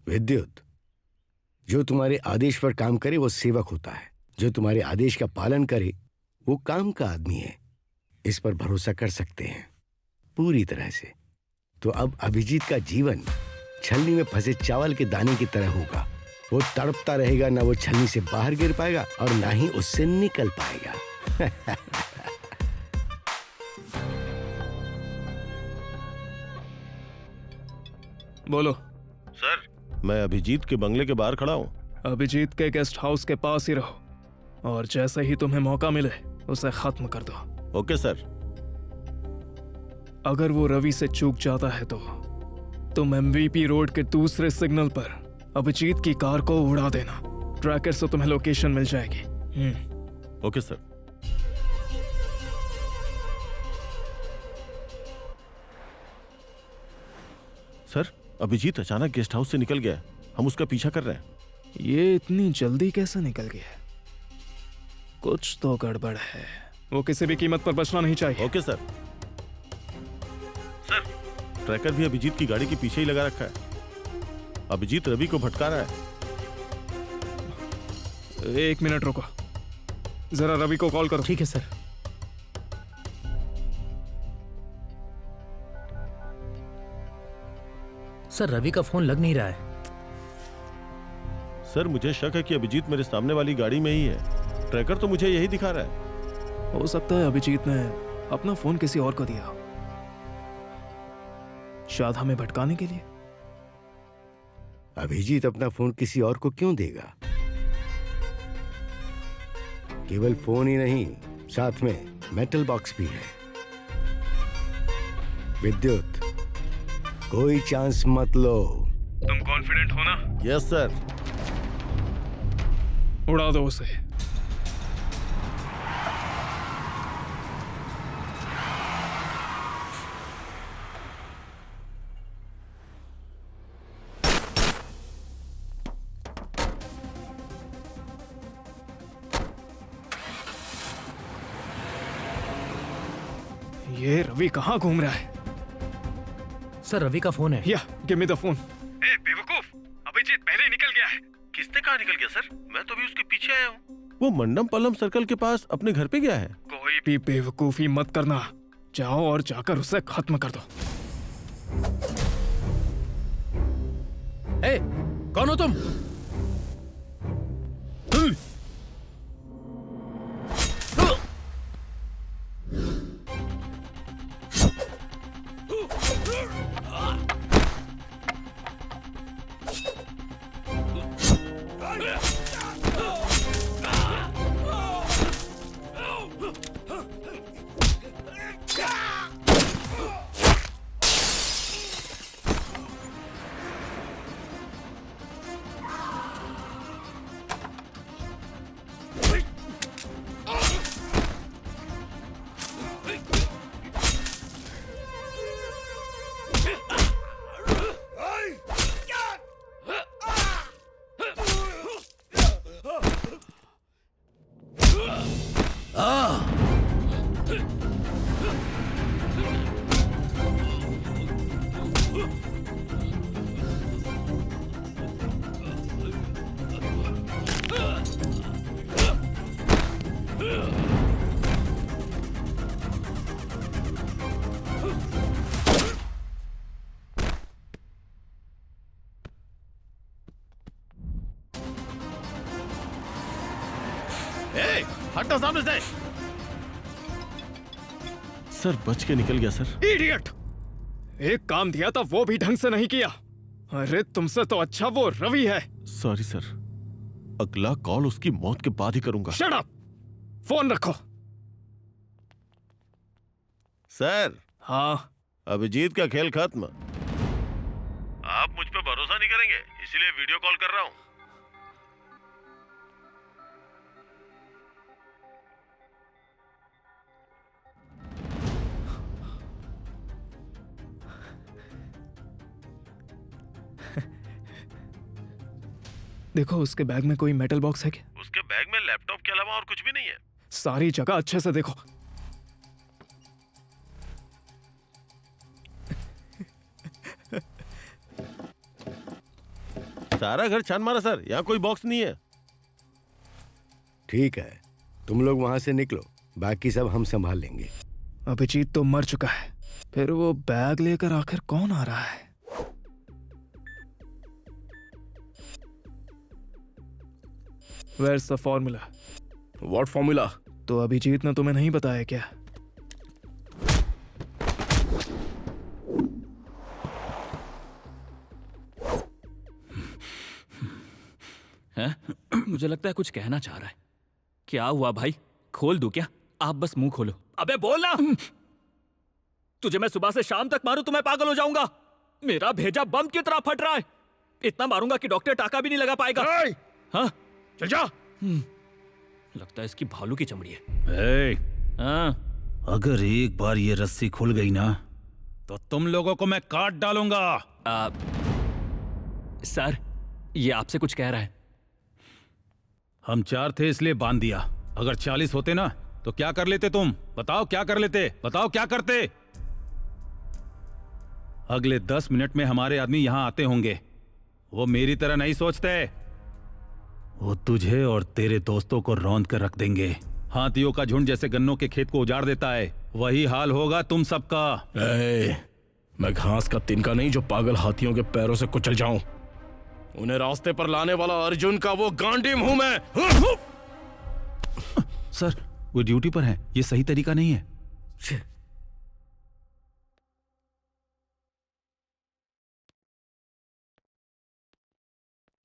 विद्युत, जो तुम्हारे आदेश पर काम करे वो सेवक होता है, जो तुम्हारे आदेश का पालन करे वो काम का आदमी है। इस पर भरोसा कर सकते हैं पूरी तरह से। तो अब अभिजीत का जीवन छलनी में फंसे चावल के दाने की तरह होगा। वो तड़पता रहेगा, ना वो छलनी से बाहर गिर पाएगा और ना ही उससे निकल पाएगा। बोलो। सर, मैं अभिजीत के बंगले के बाहर खड़ा हूँ। अभिजीत के गेस्ट हाउस के पास ही रहो, और जैसे ही तुम्हें मौका मिले उसे खत्म कर दो। Okay sir. अगर वो रवि से चूक जाता है तो तुम MVP रोड के दूसरे सिग्नल पर अभिजीत की कार को उड़ा देना। ट्रैकर से तुम्हें लोकेशन मिल जाएगी। Okay sir. सर, अभिजीत अचानक गेस्ट हाउस से निकल गया। हम उसका पीछा कर रहे हैं। ये इतनी जल्दी कैसे निकल गया? कुछ तो गड़बड़ है। वो किसी भी कीमत पर बचना नहीं चाहिए। Okay sir. सर, ट्रैकर भी अभिजीत की गाड़ी के पीछे ही लगा रखा है। अभिजीत रवि को भटका रहा है। 1 मिनट रुको, जरा रवि को कॉल करो। ठीक है सर। सर, रवि का फोन लग नहीं रहा है। सर, मुझे शक है कि अभिजीत मेरे सामने वाली गाड़ी में ही है। ट्रैकर तो मुझे यही दिखा रहा है। हो सकता है अभिजीत ने अपना फोन किसी और को दिया, शायद हमें भटकाने के लिए। अभिजीत अपना फोन किसी और को क्यों देगा? केवल फोन ही नहीं, साथ में मेटल बॉक्स भी है। विद्युत, कोई चांस मत लो। तुम कॉन्फिडेंट हो ना? Yes sir. उड़ा दो उसे। ये रवि कहाँ घूम रहा है? सर, रवि का फोन है। या, गिव मी द फोन। ए बेवकूफ, अभिजीत पहले निकल गया है। किसने कहा निकल गया सर? मैं तो अभी उसके पीछे आया हूँ। वो मंडम पल्लम सर्कल के पास अपने घर पे गया है। कोई भी बेवकूफी मत करना। जाओ और जाकर उसे खत्म कर दो। ए, कौन हो तुम? हटो सामने से। सर बच के निकल गया सर। इडियट! एक काम दिया था वो भी ढंग से नहीं किया। अरे तुमसे तो अच्छा वो रवि है। सॉरी सर, अगला कॉल उसकी मौत के बाद ही करूंगा। Shut up! फोन रखो। सर। हाँ। अभिजीत का खेल खत्म। आप मुझ पे भरोसा नहीं करेंगे, इसीलिए वीडियो कॉल कर रहा हूं। देखो उसके बैग में कोई मेटल बॉक्स है क्या? उसके बैग में लैपटॉप के अलावा और कुछ भी नहीं है। सारी जगह अच्छे से देखो। सारा घर छान मारा सर, यहाँ कोई बॉक्स नहीं है। ठीक है, तुम लोग वहां से निकलो, बाकी सब हम संभाल लेंगे। अभिजीत तो मर चुका है, फिर वो बैग लेकर आखिर कौन आ रहा है? Where's the formula? What formula? तो अभिजीत ने तुम्हें नहीं बताया क्या? हैं? मुझे लगता है कुछ कहना चाह रहा है। क्या हुआ भाई? खोल दूं क्या? आप बस मुंह खोलो। अबे बोल ना। तुझे मैं सुबह से शाम तक मारूं तो मैं पागल हो जाऊंगा। मेरा भेजा बम की तरह फट रहा है। इतना मारूंगा कि डॉक्टर टाका भी नहीं लगा पाएगा। हाँ? चल जा। लगता है इसकी भालू की चमड़ी है। हाँ? अगर एक बार ये रस्सी खुल गई ना तो तुम लोगों को मैं काट डालूंगा। सर, ये आपसे कुछ कह रहा है। हम 4 थे इसलिए बांध दिया। अगर 40 होते ना तो क्या कर लेते तुम? बताओ क्या कर लेते? बताओ क्या करते? अगले 10 मिनट में हमारे आदमी यहां आते होंगे। वो मेरी तरह नहीं सोचते। वो तुझे और तेरे दोस्तों को रौंद कर रख देंगे। हाथियों का झुंड जैसे गन्नों के खेत को उजाड़ देता है, वही हाल होगा तुम सबका। मैं घास का तिनका नहीं जो पागल हाथियों के पैरों से कुचल जाऊं। उन्हें रास्ते पर लाने वाला अर्जुन का वो गांडीम हूं मैं। सर, वो ड्यूटी पर हैं, ये सही तरीका नहीं है।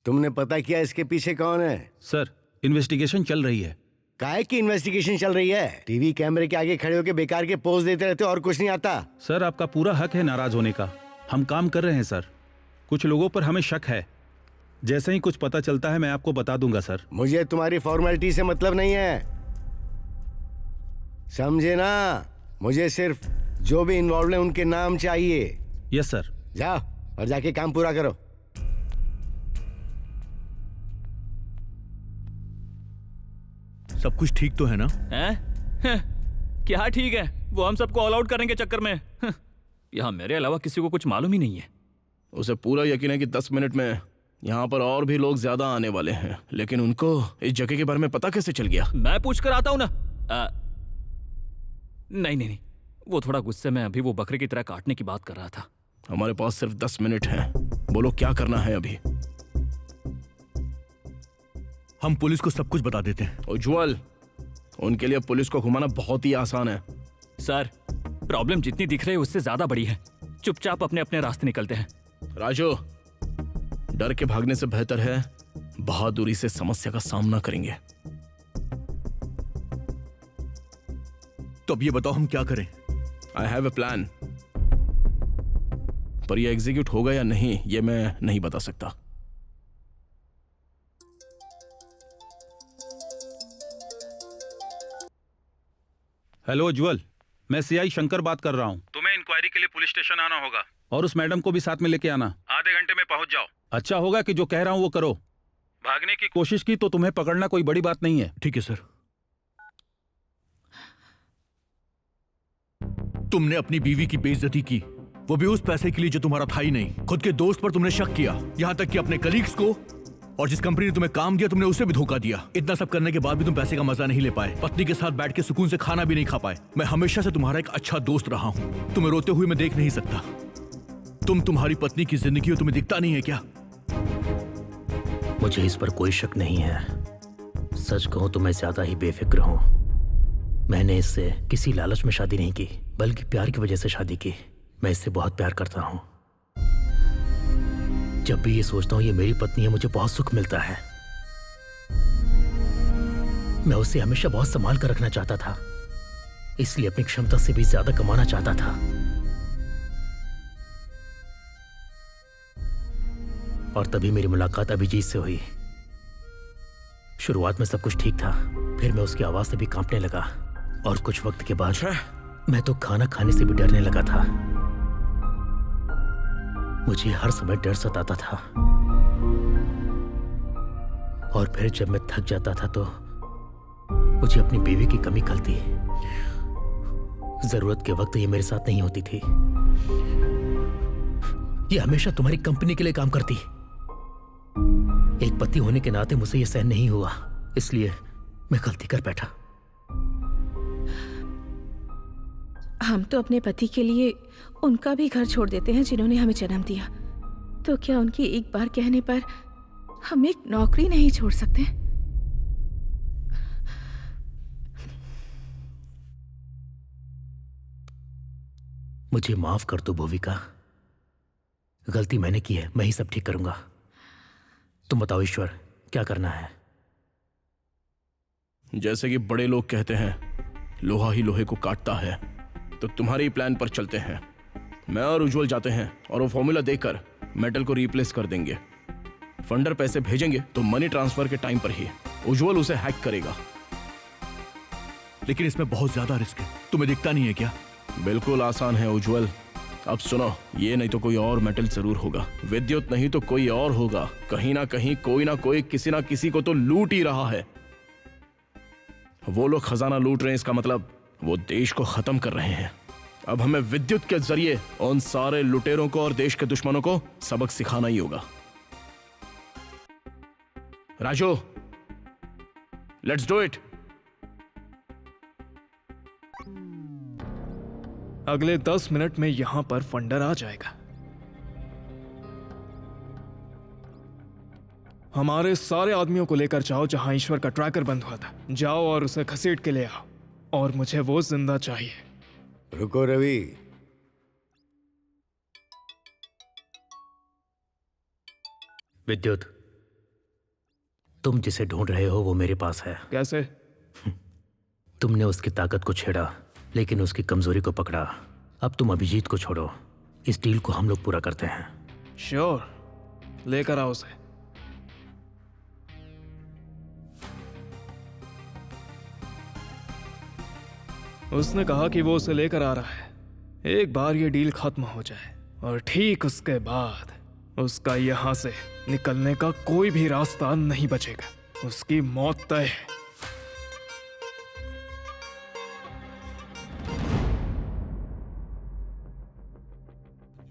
तुमने पता किया इसके पीछे कौन है? सर, इन्वेस्टिगेशन चल रही है। काहे की इन्वेस्टिगेशन चल रही है? टीवी कैमरे के आगे खड़े होकर बेकार के पोज देते रहते हो और कुछ नहीं आता। सर, आपका पूरा हक है नाराज होने का। हम काम कर रहे हैं सर। कुछ लोगों पर हमें शक है। जैसे ही कुछ पता चलता है मैं आपको बता दूंगा सर। मुझे तुम्हारी फॉर्मेलिटी से मतलब नहीं है, समझे ना? मुझे सिर्फ जो भी इन्वॉल्व है उनके नाम चाहिए। Yes sir. जाओ और जाके काम पूरा करो। सब कुछ ठीक तो है ना? क्या ठीक है? वो हम सबको ऑल आउट करने के चक्कर में यहाँ मेरे अलावा किसी को कुछ मालूम ही नहीं है। उसे पूरा यकीन है कि 10 मिनट में यहाँ पर और भी लोग ज्यादा आने वाले हैं, लेकिन उनको इस जगह के बारे में पता कैसे चल गया? मैं पूछ कर आता हूँ ना। नहीं, वो थोड़ा गुस्से में अभी वो बकरे की तरह काटने की बात कर रहा था। हमारे पास सिर्फ 10 मिनट हैं। बोलो क्या करना है अभी? हम पुलिस को सब कुछ बता देते हैं। उज्जवल, उनके लिए पुलिस को घुमाना बहुत ही आसान है। सर, प्रॉब्लम जितनी दिख रही है उससे ज्यादा बड़ी है। चुपचाप अपने अपने रास्ते निकलते हैं। राजू, डर के भागने से बेहतर है बहादुरी से समस्या का सामना करेंगे। तो अब ये बताओ हम क्या करें? आई हैव ए प्लान, पर यह एग्जीक्यूट होगा या नहीं ये मैं नहीं बता सकता। हेलो उज्जवल, मैं सीआई शंकर बात कर रहा हूँ। तुम्हें इंक्वायरी के लिए पुलिस स्टेशन आना होगा और उस मैडम को भी साथ में लेके आना। आधे घंटे में पहुंच जाओ। अच्छा होगा कि जो कह रहा हूँ वो करो। भागने की कोशिश की तो तुम्हें पकड़ना कोई बड़ी बात नहीं है। ठीक है सर। तुमने अपनी बीवी की बेइज्जती की, वो भी उस पैसे के लिए जो तुम्हारा था ही नहीं। खुद के दोस्त पर तुमने शक किया, यहाँ तक कि अपने कलीग्स को, और जिस कंपनी ने तुम्हें काम दिया तुमने उसे भी धोखा दिया। इतना सब करने के बाद भी तुम पैसे का मजा नहीं ले पाए, पत्नी के साथ बैठ के सुकून से खाना भी नहीं खा पाए। मैं हमेशा से तुम्हारा एक अच्छा दोस्त रहा हूँ, तुम्हें रोते हुए मैं देख नहीं सकता। तुम्हारी पत्नी की जिंदगी हो, तुम्हें दिखता नहीं है क्या? मुझे इस पर कोई शक नहीं है। सच कहूं तो मैं ज्यादा ही बेफिक्र हूं। मैंने इससे किसी लालच में शादी नहीं की, बल्कि प्यार की वजह से शादी की। मैं इससे बहुत प्यार करता हूं। जब भी ये सोचता हूं ये मेरी पत्नी है, मुझे बहुत सुख मिलता है। मैं उसे हमेशा बहुत संभाल कर रखना चाहता था, इसलिए अपनी क्षमता से भी ज्यादा कमाना चाहता था। और तभी मेरी मुलाकात अभिजीत से हुई। शुरुआत में सब कुछ ठीक था, फिर मैं उसकी आवाज से भी कांपने लगा, और कुछ वक्त के बाद मैं तो खाना खाने से भी डरने लगा था। मुझे हर समय डर सताता था, और फिर जब मैं थक जाता था तो मुझे अपनी बीवी की कमी खलती। जरूरत के वक्त ये मेरे साथ नहीं होती थी, ये हमेशा तुम्हारी कंपनी के लिए काम करती। एक पति होने के नाते मुझे ये सहन नहीं हुआ, इसलिए मैं गलती कर बैठा। हम तो अपने पति के लिए उनका भी घर छोड़ देते हैं जिन्होंने हमें जन्म दिया, तो क्या उनकी एक बार कहने पर हम एक नौकरी नहीं छोड़ सकते? मुझे माफ कर दो भूविका, गलती मैंने की है, मैं ही सब ठीक करूंगा। तुम बताओ ईश्वर, क्या करना है? जैसे कि बड़े लोग कहते हैं, लोहा ही लोहे को काटता है, तो तुम्हारे ही प्लान पर चलते हैं। मैं और उज्जवल जाते हैं और वो फॉर्मूला देकर मेटल को रिप्लेस कर देंगे। फंडर पैसे भेजेंगे तो मनी ट्रांसफर के टाइम पर ही उज्जवल उसे हैक करेगा। लेकिन इसमें बहुत ज्यादा रिस्क है, तुम्हें दिखता नहीं है क्या? बिल्कुल आसान है उज्जवल। अब सुनो, ये नहीं तो कोई और मेटल जरूर होगा, विद्युत नहीं तो कोई और होगा। कहीं ना कहीं कोई ना कोई किसी ना किसी को तो लूट ही रहा है। वो लोग खजाना लूट रहे हैं, इसका मतलब वो देश को खत्म कर रहे हैं। अब हमें विद्युत के जरिए उन सारे लुटेरों को और देश के दुश्मनों को सबक सिखाना ही होगा। Raju, let's do it. अगले 10 मिनट में यहां पर फंडर आ जाएगा। हमारे सारे आदमियों को लेकर जाओ जहां ईश्वर का ट्रैकर बंद हुआ था। जाओ और उसे घसीट के ले आओ, और मुझे वो जिंदा चाहिए। रुको रवि, विद्युत, तुम जिसे ढूंढ रहे हो वो मेरे पास है। कैसे? तुमने उसकी ताकत को छेड़ा, लेकिन उसकी कमजोरी को पकड़ा। अब तुम अभिजीत को छोड़ो, इस डील को हम लोग पूरा करते हैं। श्योर, लेकर आओ उसे। उसने कहा कि वो उसे लेकर आ रहा है। एक बार ये डील खत्म हो जाए और ठीक उसके बाद उसका यहां से निकलने का कोई भी रास्ता नहीं बचेगा। उसकी मौत तय है।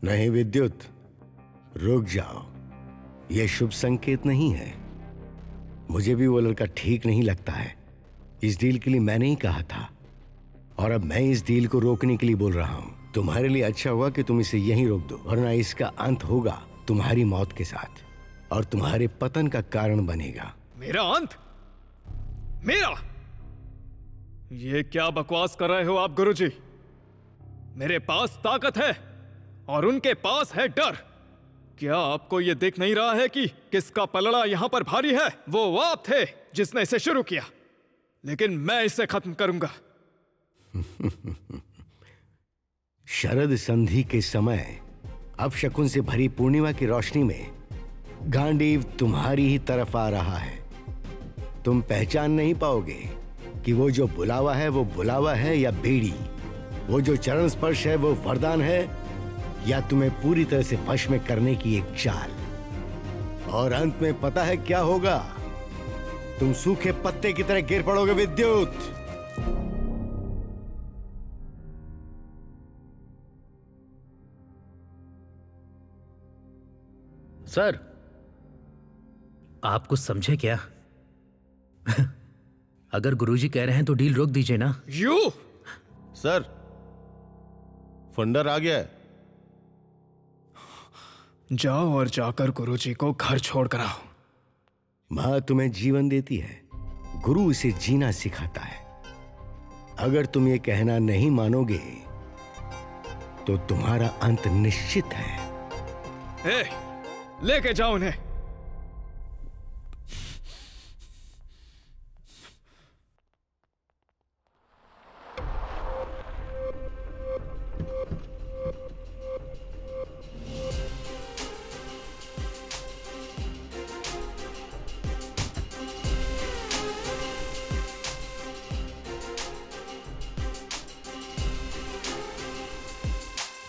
नहीं विद्युत, रुक जाओ, यह शुभ संकेत नहीं है। मुझे भी वो लड़का ठीक नहीं लगता है। इस डील के लिए मैंने ही कहा था, और अब मैं इस डील को रोकने के लिए बोल रहा हूं। तुम्हारे लिए अच्छा हुआ कि तुम इसे यहीं रोक दो, वरना इसका अंत होगा तुम्हारी मौत के साथ, और तुम्हारे पतन का कारण बनेगा। मेरा अंत? मेरा? ये क्या बकवास कर रहे हो आप गुरुजी? मेरे पास ताकत है और उनके पास है डर। क्या आपको ये दिख नहीं रहा है कि किसका पलड़ा यहाँ पर भारी है? वो आप थे जिसने इसे शुरू किया, लेकिन मैं इसे खत्म करूंगा। शरद संधि के समय अपशकुन से भरी पूर्णिमा की रोशनी में गांडीव तुम्हारी ही तरफ आ रहा है। तुम पहचान नहीं पाओगे कि वो जो बुलावा है वो बुलावा है या बेड़ी, वो जो चरण स्पर्श है वो वरदान है या तुम्हें पूरी तरह से वश में करने की एक चाल। और अंत में पता है क्या होगा? तुम सूखे पत्ते की तरह गिर पड़ोगे विद्युत। सर, आप कुछ समझे क्या? अगर गुरुजी कह रहे हैं तो डील रोक दीजिए ना। यू सर, फंडर आ गया है। जाओ और जाकर गुरुजी को घर छोड़कर आओ। माँ तुम्हें जीवन देती है, गुरु इसे जीना सिखाता है। अगर तुम ये कहना नहीं मानोगे तो तुम्हारा अंत निश्चित है। लेके जाओ उन्हें।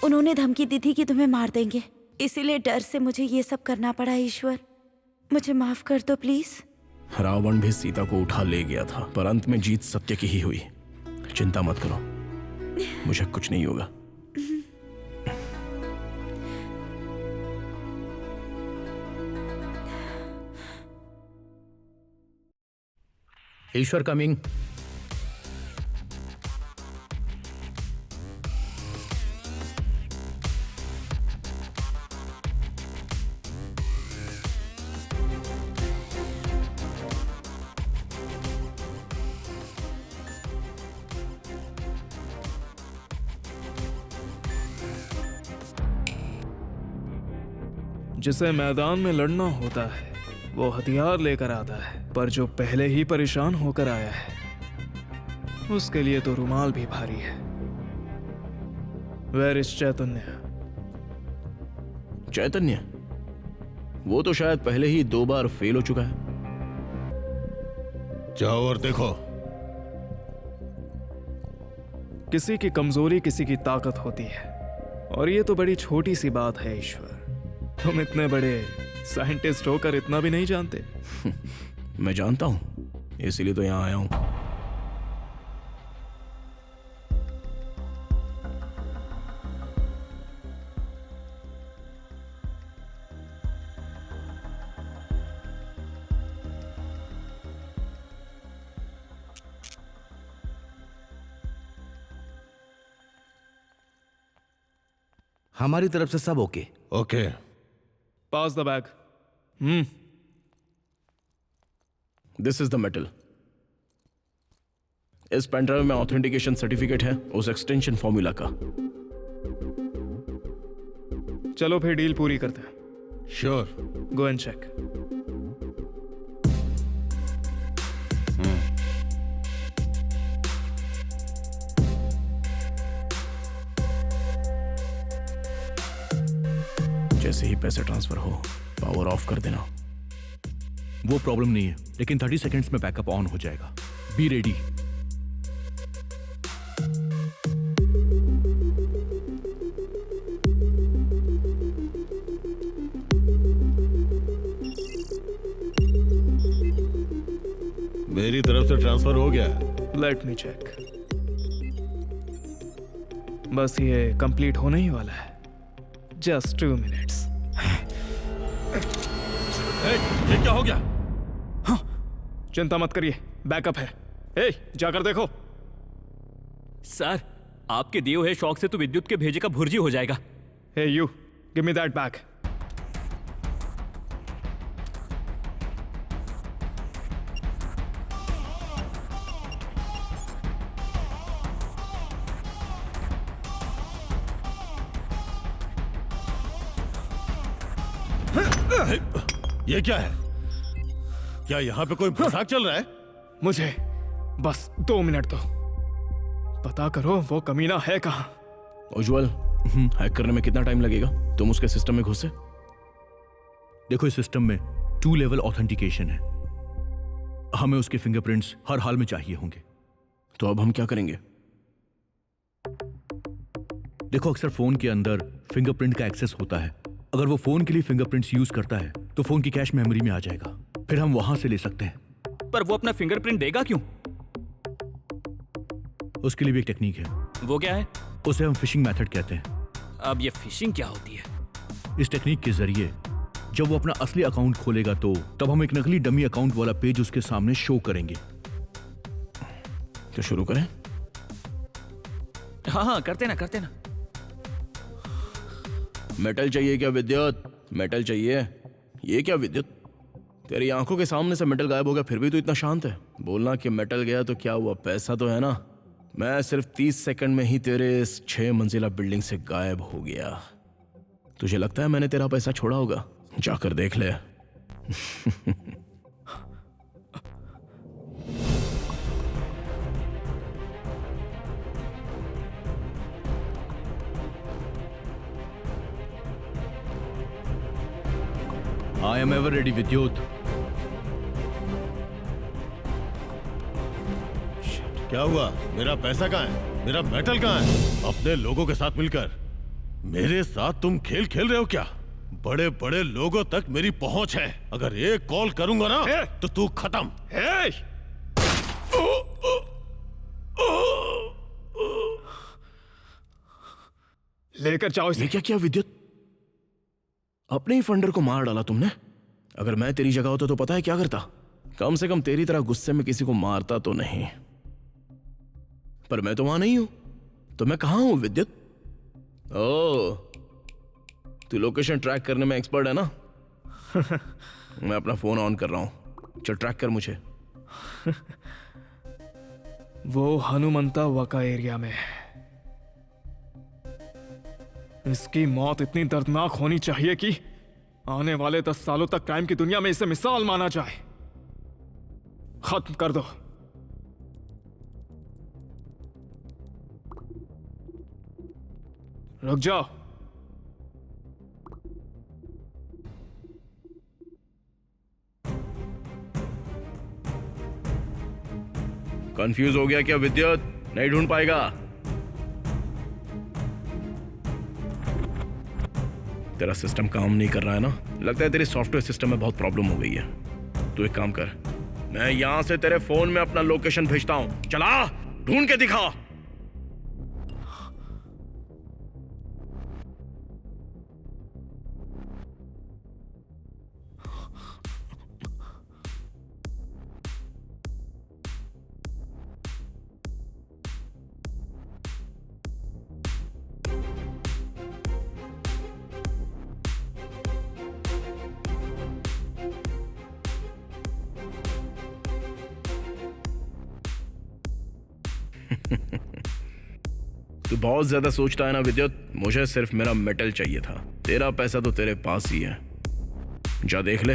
उन्होंने धमकी दी थी कि तुम्हें मार देंगे, इसीलिए डर से मुझे ये सब करना पड़ा। ईश्वर, मुझे माफ कर दो प्लीज। रावण भी सीता को उठा ले गया था, पर अंत में जीत सत्य की ही हुई। चिंता मत करो, मुझे कुछ नहीं होगा। ईश्वर कमिंग। जिसे मैदान में लड़ना होता है वो हथियार लेकर आता है, पर जो पहले ही परेशान होकर आया है उसके लिए तो रुमाल भी भारी है। वेयर इज चैतन्य? चैतन्य? वो तो शायद पहले ही 2 बार फेल हो चुका है। जाओ और देखो। किसी की कमजोरी किसी की ताकत होती है, और ये तो बड़ी छोटी सी बात है। ईश्वर, तुम इतने बड़े साइंटिस्ट होकर इतना भी नहीं जानते। मैं जानता हूं, इसीलिए तो यहां आया हूं। हमारी तरफ से सब okay. Okay, pass the bag. This is the metal. इस पेनड्राइव में ऑथेंटिकेशन सर्टिफिकेट है उस एक्सटेंशन फॉर्मूला का। चलो फिर डील पूरी करते हैं। श्योर। Go and check. जैसे ही पैसे ट्रांसफर हो पावर ऑफ कर देना। वो प्रॉब्लम नहीं है, लेकिन 30 सेकंड्स में बैकअप ऑन हो जाएगा। Be ready. मेरी तरफ से ट्रांसफर हो गया। Let me check. बस ये कंप्लीट होने ही वाला है। Just 2 minutes. ये क्या हो गया? हाँ, चिंता मत करिए, बैकअप है। जाकर देखो। सर, आपके दिए हुए शॉक से तो विद्युत के भेजे का भुर्जी हो जाएगा। You give me that back. ये क्या है? क्या यहाँ पे कोई मजाक चल रहा है? मुझे बस 2 मिनट दो, पता करो वो कमीना है कहाँ। उज्जवल, हैक करने में कितना टाइम लगेगा? तुम उसके सिस्टम में घुसे? देखो, इस सिस्टम में 2 लेवल ऑथेंटिकेशन है। हमें उसके फिंगरप्रिंट्स हर हाल में चाहिए होंगे। तो अब हम क्या करेंगे? देखो, अक्सर फोन के अंदर फिंगरप्रिंट का एक्सेस होता है। अगर वो फोन के लिए फिंगरप्रिंट्स यूज करता है तो फोन की कैश मेमोरी में आ जाएगा, फिर हम वहां से ले सकते हैं। पर वो अपना फिंगरप्रिंट देगा क्यों? उसके लिए भी एक टेक्निक है। वो क्या है? उसे हम फिशिंग मेथड कहते हैं। अब ये फिशिंग क्या होती है? इस टेक्निक के जरिए जब वो अपना असली अकाउंट खोलेगा तो तब हम एक नकली डमी अकाउंट वाला पेज उसके सामने शो करेंगे। तो शुरू करें? हाँ, करते ना। मेटल चाहिए क्या विद्युत? मेटल चाहिए? ये क्या विद्युत? तेरी आंखों के सामने से मेटल गायब हो गया, फिर भी तू इतना शांत है। बोलना कि मेटल गया तो क्या हुआ, पैसा तो है ना। मैं सिर्फ 30 सेकंड में ही तेरे इस 6 मंजिला बिल्डिंग से गायब हो गया। तुझे लगता है मैंने तेरा पैसा छोड़ा होगा? जाकर देख ले। आई एम एवर रेडी विद्युत। क्या हुआ? मेरा पैसा कहाँ है? मेरा मेटल कहाँ है? अपने लोगों के साथ मिलकर मेरे साथ तुम खेल खेल रहे हो क्या? बड़े बड़े लोगों तक मेरी पहुंच है। अगर एक कॉल करूंगा ना तो तू खत्म। लेकर जाओ इसे। ये क्या किया विद्युत? अपने ही फंडर को मार डाला तुमने। अगर मैं तेरी जगह होता तो पता है क्या करता? कम से कम तेरी तरह गुस्से में किसी को मारता तो नहीं। पर मैं तो वहां नहीं हूं, तो मैं कहां हूं विद्युत? ओह, तू लोकेशन ट्रैक करने में एक्सपर्ट है ना? मैं अपना फोन ऑन कर रहा हूं, चल ट्रैक कर मुझे। वो हनुमंता वका एरिया में। इसकी मौत इतनी दर्दनाक होनी चाहिए कि आने वाले 10 सालों तक क्राइम की दुनिया में इसे मिसाल माना जाए। खत्म कर दो। रुक जाओ। कंफ्यूज हो गया क्या विद्युत? नहीं ढूंढ पाएगा? तेरा सिस्टम काम नहीं कर रहा है ना? लगता है तेरी सॉफ्टवेयर सिस्टम में बहुत प्रॉब्लम हो गई है। तू एक काम कर, मैं यहां से तेरे फोन में अपना लोकेशन भेजता हूं, चला ढूंढ के दिखा। तू बहुत ज्यादा सोचता है ना विद्युत। मुझे सिर्फ मेरा मेटल चाहिए था। तेरा पैसा तो तेरे पास ही है, जा देख ले।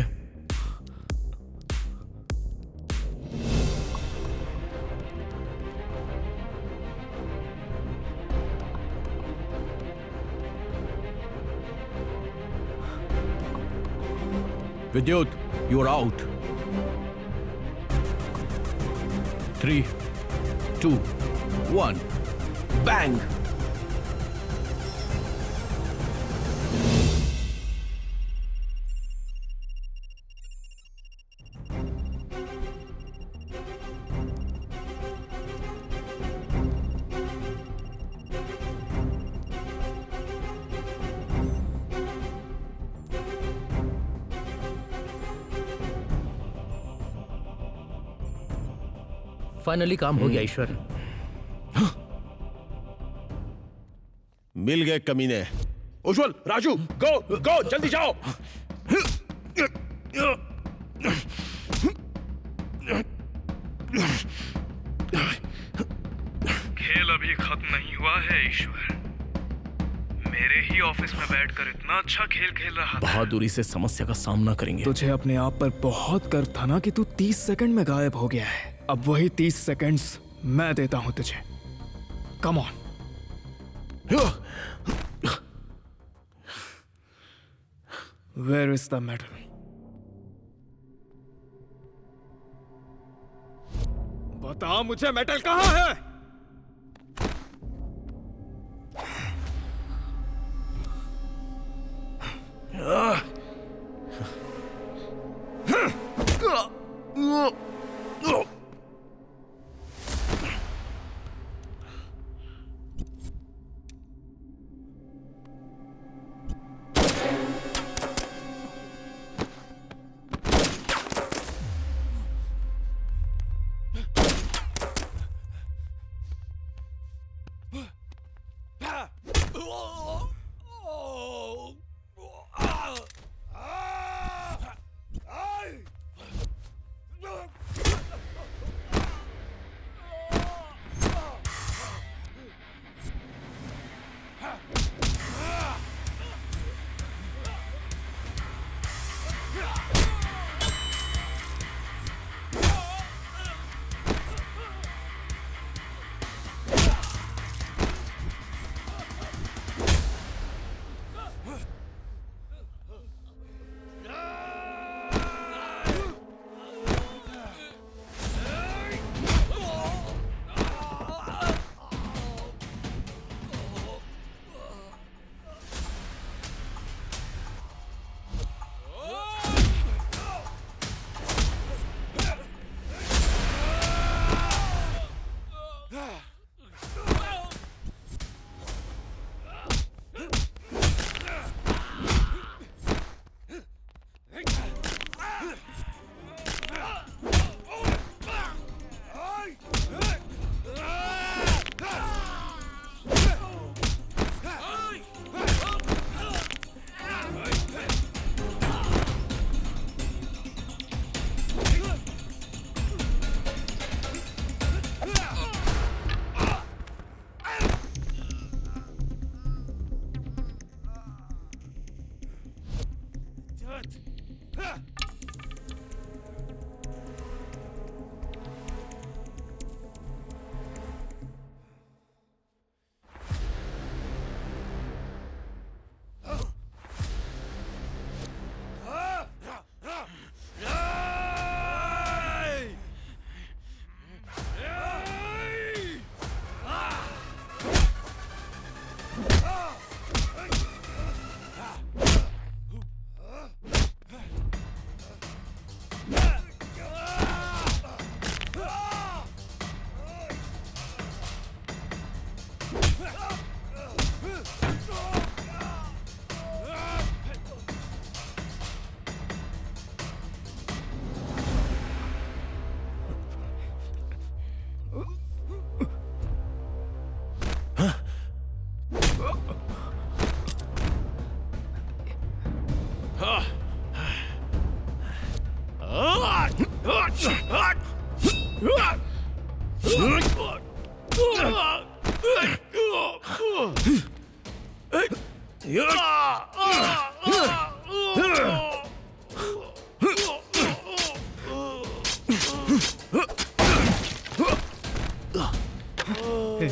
Vidyut, you are out. 3, 2, 1, bang. Finally काम हो गया ईश्वर। मिल गए कमीने। उज्जवल, राजू, गो गो, जल्दी जाओ। खेल अभी खत्म नहीं हुआ है ईश्वर। मेरे ही ऑफिस में बैठकर इतना अच्छा खेल खेल रहा था। बहादुरी से समस्या का सामना करेंगे। तुझे अपने आप पर बहुत गर्व था ना कि तू 30 सेकंड में गायब हो गया है। अब वही 30 सेकंड्स मैं देता हूं तुझे। Come on. Where is the medal? बता मुझे, मेडल कहाँ है?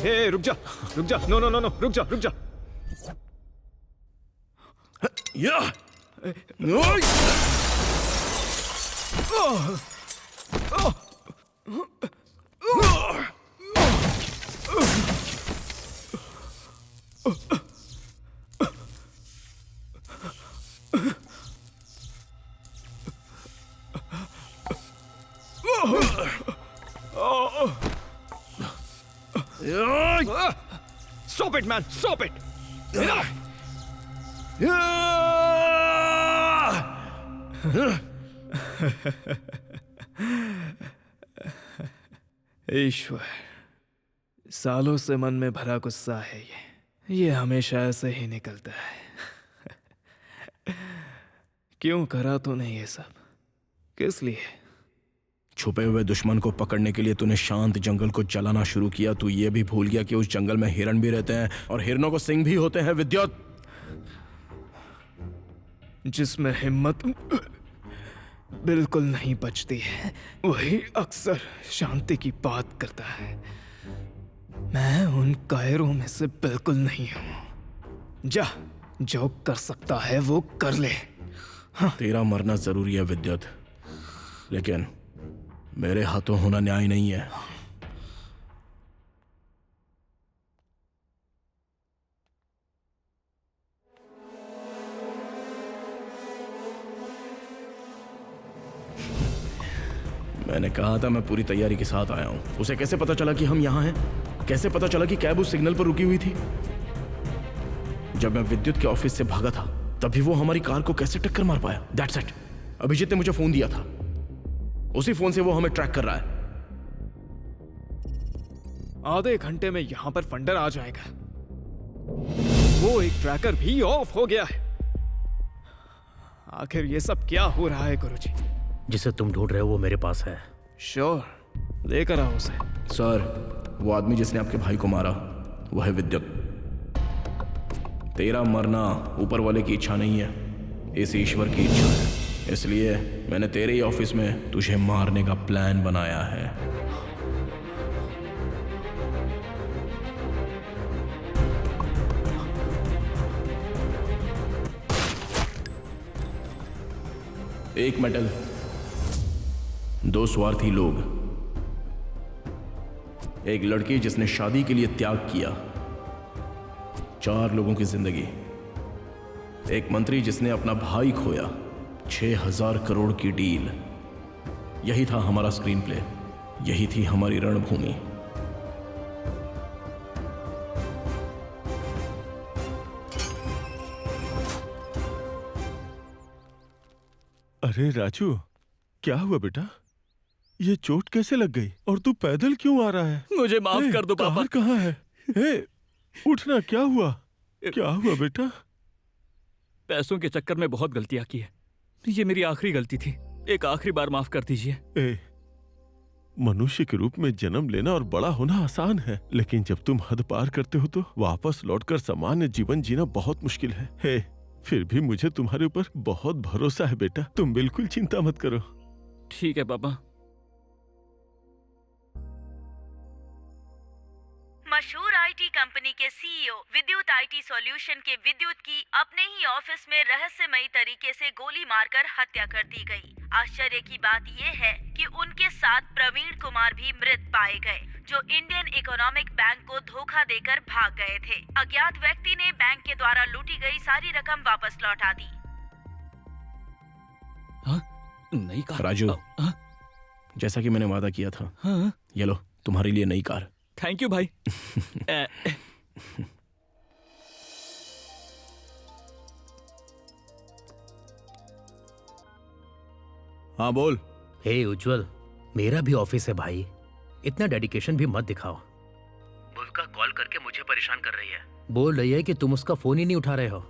हे रुक जा, नो नो नो नो, रुक जा। Stop it, man! Stop it! Enough! ईश्वर, सालों से मन में भरा गुस्सा है ये हमेशा ऐसे ही निकलता है। क्यों करा तूने ये सब? किस लिए? छुपे हुए दुश्मन को पकड़ने के लिए तूने शांत जंगल को जलाना शुरू किया। तू ये भी भूल गया कि उस जंगल में हिरण भी रहते हैं और हिरणों को सिंग भी होते हैं। विद्युत, जिसमें हिम्मत बिल्कुल नहीं बचती है, वही अक्सर शांति की बात करता है। मैं उन कायरों में से बिल्कुल नहीं हूं। जा, जो कर सकता है वो कर ले। तेरा मरना जरूरी है विद्युत, लेकिन मेरे हाथों होना न्याय नहीं है। मैंने कहा था मैं पूरी तैयारी के साथ आया हूं। उसे कैसे पता चला कि हम यहां हैं? कैसे पता चला कि कैब उस सिग्नल पर रुकी हुई थी? जब मैं विद्युत के ऑफिस से भागा था तभी वो हमारी कार को कैसे टक्कर मार पाया? That's it. अभिजीत ने मुझे फोन दिया था, उसी फोन से वो हमें ट्रैक कर रहा है। आधे घंटे में यहां पर फंडर आ जाएगा। वो एक ट्रैकर भी ऑफ हो गया है। आखिर ये सब क्या हो रहा है गुरुजी? जिसे तुम ढूंढ रहे हो वो मेरे पास है। श्योर, लेकर आओ उसे। सर, वो आदमी जिसने आपके भाई को मारा वो है विद्युत। तेरा मरना ऊपर वाले की इच्छा नहीं है, इस ईश्वर की इच्छा है। इसलिए मैंने तेरे ही ऑफिस में तुझे मारने का प्लान बनाया है। एक मेटल, दो स्वार्थी लोग, एक लड़की जिसने शादी के लिए त्याग किया, 4 लोगों की जिंदगी, एक मंत्री जिसने अपना भाई खोया, 6000 करोड़ की डील। यही था हमारा स्क्रीन प्ले, यही थी हमारी रणभूमि। अरे राजू, क्या हुआ बेटा? ये चोट कैसे लग गई? और तू पैदल क्यों आ रहा है? मुझे माफ कर दो पापा। कार कहाँ है? हे, उठना, क्या हुआ? क्या हुआ बेटा? पैसों के चक्कर में बहुत गलतियां की है। ये मेरी आखिरी गलती थी। एक आखिरी बार माफ कर दीजिए। मनुष्य के रूप में जन्म लेना और बड़ा होना आसान है, लेकिन जब तुम हद पार करते हो तो वापस लौटकर सामान्य जीवन जीना बहुत मुश्किल है। हे, फिर भी मुझे तुम्हारे ऊपर बहुत भरोसा है बेटा। तुम बिल्कुल चिंता मत करो। ठीक है पापा। मशहूर आईटी कंपनी के सीईओ विद्युत आईटी सॉल्यूशन के विद्युत की अपने ही ऑफिस में रहस्यमयी तरीके से गोली मारकर हत्या कर दी गई। आश्चर्य की बात यह है कि उनके साथ प्रवीण कुमार भी मृत पाए गए, जो इंडियन इकोनॉमिक बैंक को धोखा देकर भाग गए थे। अज्ञात व्यक्ति ने बैंक के द्वारा लूटी गई सारी रकम वापस लौटा दी। नई कार? राजू, जैसा कि मैंने वादा किया था, ये लो तुम्हारे लिए नई कार। थैंक यू भाई। हाँ बोल। हे उज्जवल, मेरा भी ऑफिस है भाई, इतना डेडिकेशन भी मत दिखाओ। मुल्का कॉल करके मुझे परेशान कर रही है। बोल रही है कि तुम उसका फोन ही नहीं उठा रहे हो।